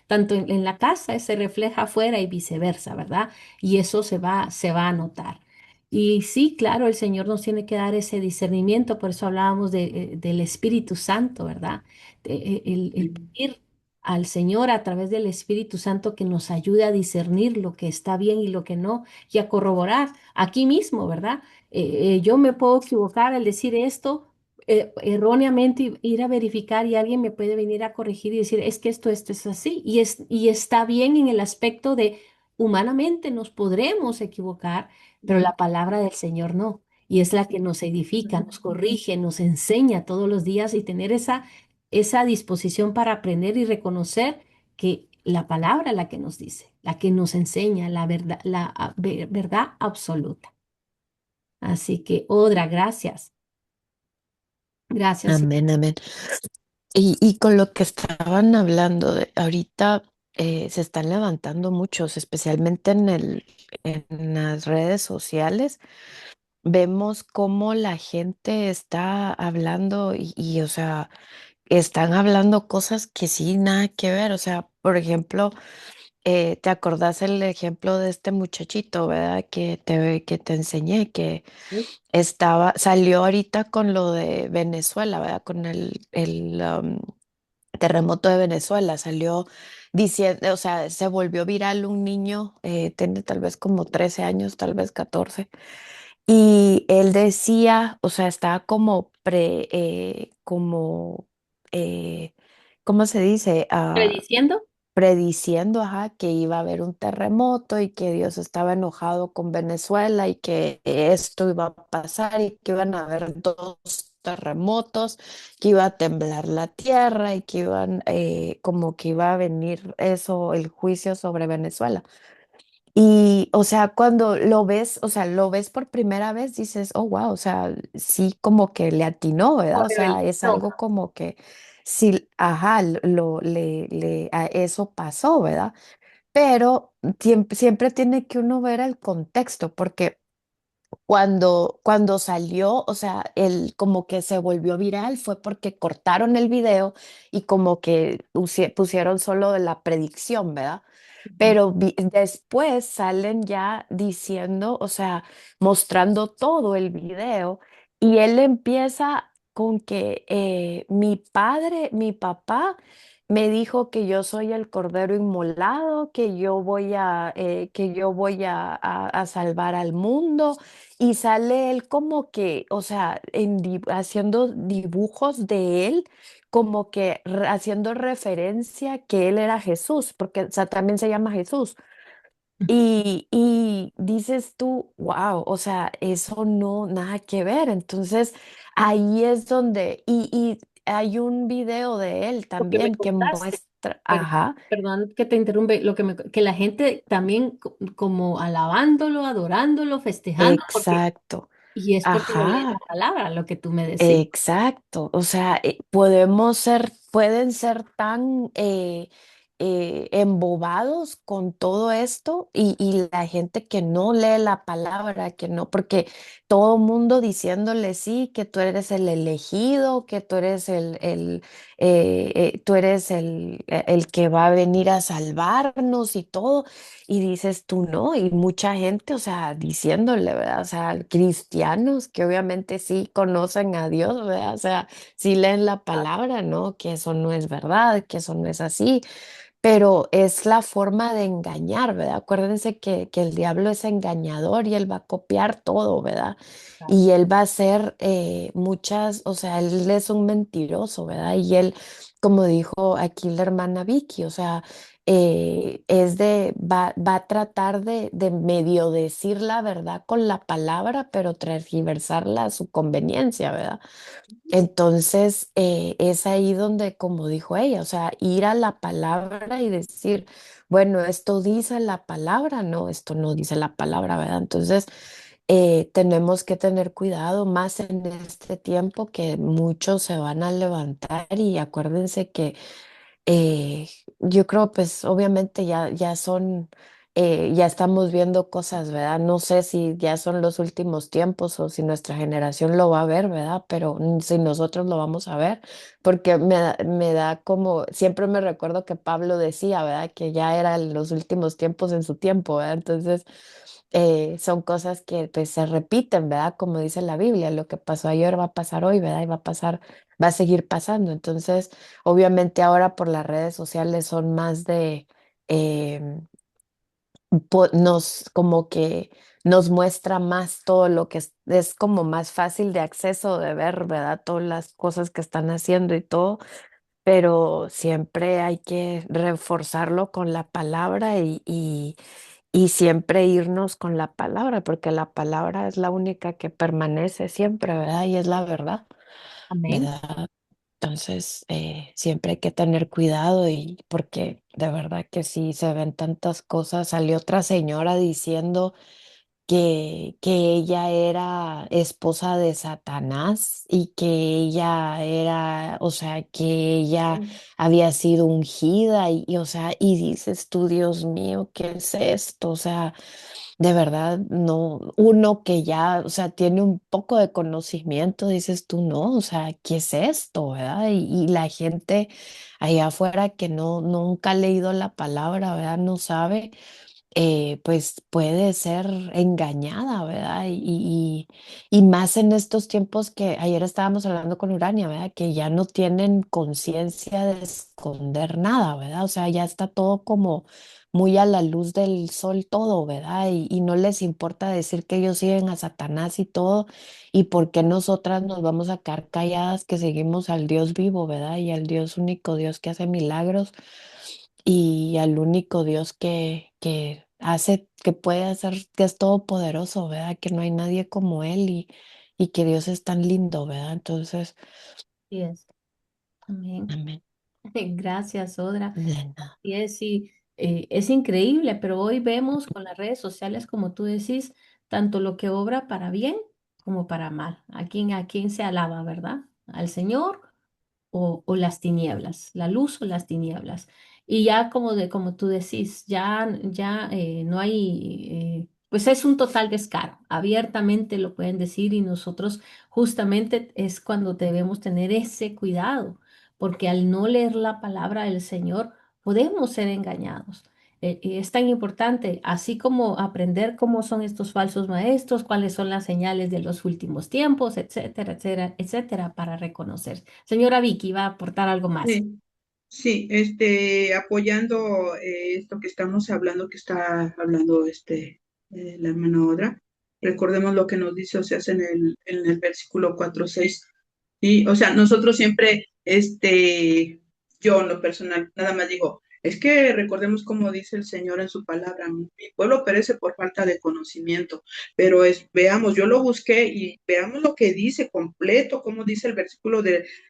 S1: Tanto en la casa se refleja afuera y viceversa, ¿verdad? Y eso se va a notar. Y sí, claro, el Señor nos tiene que dar ese discernimiento, por eso hablábamos del Espíritu Santo, ¿verdad? El
S2: sí,
S1: pedir al Señor a través del Espíritu Santo que nos ayude a discernir lo que está bien y lo que no, y a corroborar aquí mismo, ¿verdad? Yo me puedo equivocar al decir esto erróneamente, y ir a verificar, y alguien me puede venir a corregir y decir, es que esto es así, y está bien en el aspecto de humanamente nos podremos equivocar, pero la palabra del Señor no. Y es la que nos edifica, nos corrige, nos enseña todos los días, y tener esa disposición para aprender y reconocer que la palabra es la que nos dice, la que nos enseña la verdad, verdad absoluta. Así que, Odra, gracias. Gracias.
S5: Amén, amén. Y con lo que estaban hablando de ahorita, se están levantando muchos, especialmente en las redes sociales. Vemos cómo la gente está hablando o sea, están hablando cosas que sí, nada que ver. O sea, por ejemplo, ¿te acordás el ejemplo de este muchachito, verdad? Que te enseñé, que salió ahorita con lo de Venezuela, ¿verdad? Con el terremoto de Venezuela, salió diciendo, o sea, se volvió viral un niño, tiene tal vez como 13 años, tal vez 14, y él decía, o sea, estaba eh, ¿cómo se dice?
S1: Prediciendo.
S5: Prediciendo, ajá, que iba a haber un terremoto y que Dios estaba enojado con Venezuela y que esto iba a pasar y que iban a haber dos terremotos, que iba a temblar la tierra y que como que iba a venir eso, el juicio sobre Venezuela. Y, o sea, cuando lo ves, o sea, lo ves por primera vez, dices, oh, wow, o sea, sí, como que le atinó,
S1: Por
S5: ¿verdad? O sea, es
S1: revelación.
S5: algo como que sí, ajá, a eso pasó, ¿verdad? Pero siempre tiene que uno ver el contexto, porque cuando salió, o sea, como que se volvió viral fue porque cortaron el video y como que pusieron solo la predicción, ¿verdad? Pero después salen ya diciendo, o sea, mostrando todo el video, y él empieza con que mi papá me dijo que yo soy el cordero inmolado, que yo voy a salvar al mundo, y sale él como que, o sea, haciendo dibujos de él como que haciendo referencia que él era Jesús, porque o sea, también se llama Jesús. Y dices tú, wow, o sea, eso no, nada que ver. Entonces, ahí es donde, y hay un video de él
S1: Lo que me
S5: también que
S1: contaste,
S5: muestra,
S1: perdón,
S5: ajá,
S1: perdón que te interrumpe, que la gente también como alabándolo, adorándolo, festejando,
S5: exacto,
S1: y es porque no lee la
S5: ajá.
S1: palabra, lo que tú me decís.
S5: Exacto, o sea, pueden ser tan embobados con todo esto, y la gente que no lee la palabra, que no, porque todo mundo diciéndole sí, que tú eres el elegido, que tú eres el que va a venir a salvarnos y todo. Y dices tú no, y mucha gente, o sea, diciéndole, ¿verdad? O sea, cristianos que obviamente sí conocen a Dios, ¿verdad? O sea, sí leen la palabra, ¿no? Que eso no es verdad, que eso no es así, pero es la forma de engañar, ¿verdad? Acuérdense que el diablo es engañador y él va a copiar todo, ¿verdad? Y él va a hacer o sea, él es un mentiroso, ¿verdad? Y él, como dijo aquí la hermana Vicky, o sea, va a tratar de medio decir la verdad con la palabra, pero transgiversarla a su conveniencia, ¿verdad? Entonces, es ahí donde, como dijo ella, o sea, ir a la palabra y decir, bueno, esto dice la palabra, no, esto no dice la palabra, ¿verdad? Entonces, tenemos que tener cuidado más en este tiempo que muchos se van a levantar y acuérdense que eh, yo creo, pues obviamente ya son, ya estamos viendo cosas, ¿verdad? No sé si ya son los últimos tiempos o si nuestra generación lo va a ver, ¿verdad? Pero si nosotros lo vamos a ver, porque me da como, siempre me recuerdo que Pablo decía, ¿verdad? Que ya eran los últimos tiempos en su tiempo, ¿verdad? Entonces, son cosas que pues, se repiten, ¿verdad? Como dice la Biblia, lo que pasó ayer va a pasar hoy, ¿verdad? Y va a pasar, va a seguir pasando. Entonces, obviamente ahora por las redes sociales son más de, em, nos como que nos muestra más todo lo que es como más fácil de acceso de ver, ¿verdad? Todas las cosas que están haciendo y todo, pero siempre hay que reforzarlo con la palabra y siempre irnos con la palabra, porque la palabra es la única que permanece siempre, ¿verdad? Y es la verdad,
S1: Amén.
S5: ¿verdad? Entonces, siempre hay que tener cuidado y porque de verdad que sí se ven tantas cosas. Salió otra señora diciendo que ella era esposa de Satanás y que ella era, o sea, que ella había sido ungida o sea, y dices tú, Dios mío, ¿qué es esto? O sea, de verdad, no, uno que ya, o sea, tiene un poco de conocimiento, dices tú, no, o sea, ¿qué es esto, verdad? Y la gente allá afuera que no, nunca ha leído la palabra, ¿verdad? No sabe, pues puede ser engañada, ¿verdad? Y más en estos tiempos que ayer estábamos hablando con Urania, ¿verdad? Que ya no tienen conciencia de esconder nada, ¿verdad? O sea, ya está todo como muy a la luz del sol todo, ¿verdad? Y no les importa decir que ellos siguen a Satanás y todo, y por qué nosotras nos vamos a quedar calladas que seguimos al Dios vivo, ¿verdad? Y al Dios único, Dios que hace milagros y al único Dios que hace, que puede hacer, que es todopoderoso, ¿verdad? Que no hay nadie como Él y que Dios es tan lindo, ¿verdad? Entonces,
S1: Así es. Amén.
S5: amén.
S1: Gracias, Odra.
S5: De nada.
S1: Y es, sí, es increíble, pero hoy vemos con las redes sociales, como tú decís, tanto lo que obra para bien como para mal. A quién se alaba, verdad? ¿Al Señor o las tinieblas, la luz o las tinieblas? Y ya como tú decís, ya no hay, pues es un total descaro. Abiertamente lo pueden decir y nosotros justamente es cuando debemos tener ese cuidado, porque al no leer la palabra del Señor podemos ser engañados. Y es tan importante, así como aprender cómo son estos falsos maestros, cuáles son las señales de los últimos tiempos, etcétera, etcétera, etcétera, para reconocer. Señora Vicky, ¿va a aportar algo más?
S2: Sí, sí, apoyando esto que estamos hablando, que está hablando la hermana Odra, recordemos lo que nos dice, o sea, en el versículo 4:6. Y, o sea, nosotros siempre, yo en lo personal, nada más digo, es que recordemos como dice el Señor en su palabra, mi pueblo perece por falta de conocimiento, pero veamos, yo lo busqué y veamos lo que dice completo, como dice el versículo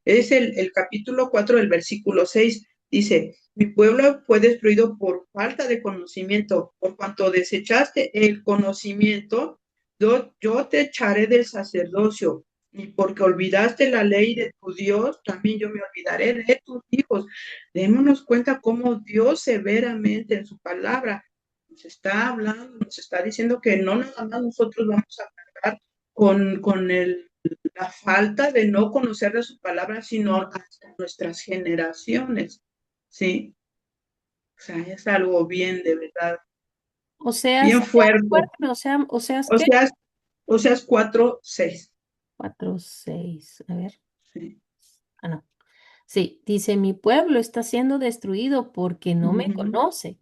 S2: es el capítulo 4 del versículo 6 dice, mi pueblo fue destruido por falta de conocimiento, por cuanto desechaste el conocimiento, yo te echaré del sacerdocio y porque olvidaste la ley de tu Dios, también yo me olvidaré de tus hijos. Démonos cuenta cómo Dios severamente en su palabra nos está hablando, nos está diciendo que no nada más nosotros vamos a cargar con la falta de no conocer de su palabra, sino hasta nuestras generaciones, ¿sí? O sea, es algo bien, de verdad, bien fuerte.
S1: Fuerte,
S2: O
S1: ¿qué?
S2: sea, o sea, 4:6.
S1: 4, 6, a ver.
S2: Sí.
S1: Ah, no. Sí, dice, mi pueblo está siendo destruido porque no me
S2: Ujú.
S1: conoce.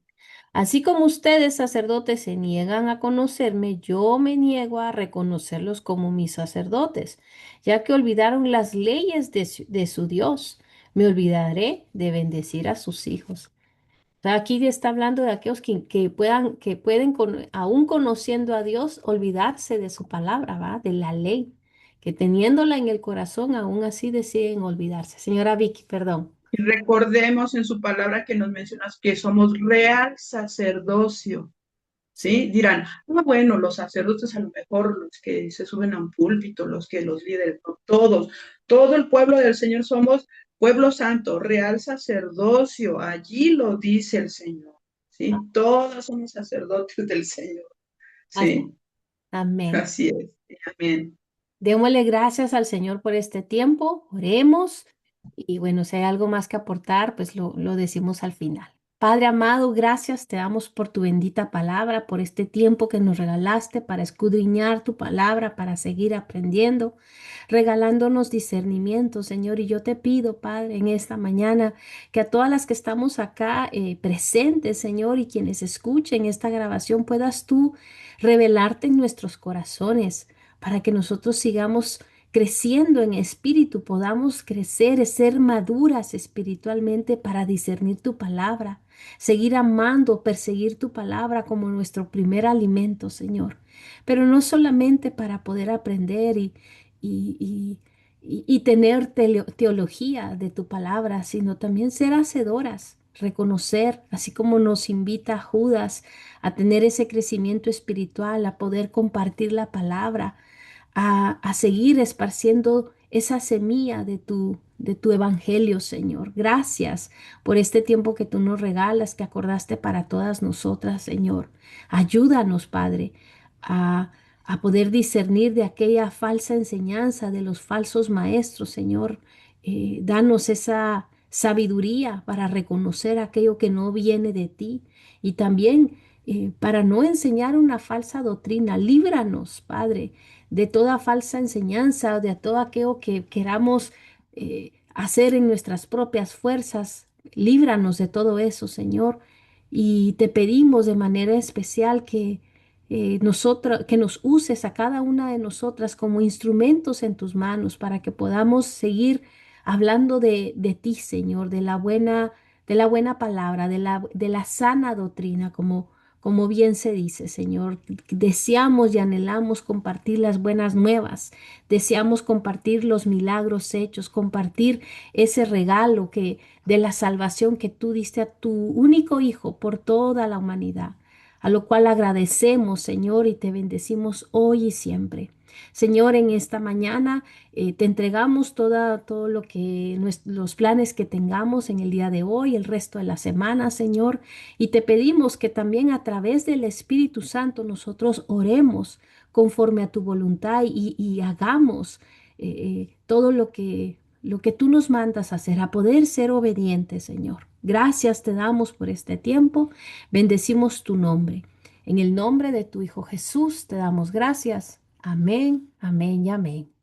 S1: Así como ustedes, sacerdotes, se niegan a conocerme, yo me niego a reconocerlos como mis sacerdotes, ya que olvidaron las leyes de su Dios. Me olvidaré de bendecir a sus hijos. O sea, aquí está hablando de aquellos que pueden, aún conociendo a Dios, olvidarse de su palabra, ¿va? De la ley, que teniéndola en el corazón, aún así deciden olvidarse. Señora Vicky, perdón.
S2: Y recordemos en su palabra que nos mencionas que somos real sacerdocio. ¿sí? Dirán, ah, bueno, los sacerdotes a lo mejor, los que se suben a un púlpito, los que los líderes, no, todos, todo el pueblo del Señor somos pueblo santo, real sacerdocio, allí lo dice el Señor, ¿sí? Todos somos sacerdotes del Señor,
S1: Así.
S2: ¿sí?
S1: Amén.
S2: Así es, amén.
S1: Démosle gracias al Señor por este tiempo, oremos y bueno, si hay algo más que aportar, pues lo decimos al final. Padre amado, gracias te damos por tu bendita palabra, por este tiempo que nos regalaste para escudriñar tu palabra, para seguir aprendiendo, regalándonos discernimiento, Señor. Y yo te pido, Padre, en esta mañana, que a todas las que estamos acá presentes, Señor, y quienes escuchen esta grabación, puedas tú revelarte en nuestros corazones para que nosotros sigamos creciendo en espíritu, podamos crecer, ser maduras espiritualmente para discernir tu palabra, seguir amando, perseguir tu palabra como nuestro primer alimento, Señor. Pero no solamente para poder aprender y, y tener teología de tu palabra, sino también ser hacedoras, reconocer, así como nos invita Judas a tener ese crecimiento espiritual, a poder compartir la palabra, a seguir esparciendo esa semilla de tu evangelio, Señor. Gracias por este tiempo que tú nos regalas, que acordaste para todas nosotras, Señor. Ayúdanos, Padre, a, a poder discernir de aquella falsa enseñanza, de los falsos maestros, Señor. Danos esa sabiduría para reconocer aquello que no viene de ti y también para no enseñar una falsa doctrina. Líbranos, Padre, de toda falsa enseñanza, de todo aquello que queramos hacer en nuestras propias fuerzas. Líbranos de todo eso, Señor. Y te pedimos de manera especial que nos uses a cada una de nosotras como instrumentos en tus manos para que podamos seguir hablando de ti, Señor, de la buena palabra, de la sana doctrina, como bien se dice, Señor. Deseamos y anhelamos compartir las buenas nuevas, deseamos compartir los milagros hechos, compartir ese regalo de la salvación que tú diste a tu único Hijo por toda la humanidad, a lo cual agradecemos, Señor, y te bendecimos hoy y siempre. Señor, en esta mañana te entregamos todo lo que los planes que tengamos en el día de hoy, el resto de la semana, Señor, y te pedimos que también a través del Espíritu Santo nosotros oremos conforme a tu voluntad y hagamos todo lo que tú nos mandas hacer, a poder ser obedientes, Señor. Gracias te damos por este tiempo. Bendecimos tu nombre. En el nombre de tu Hijo Jesús te damos gracias. Amén, amén y amén.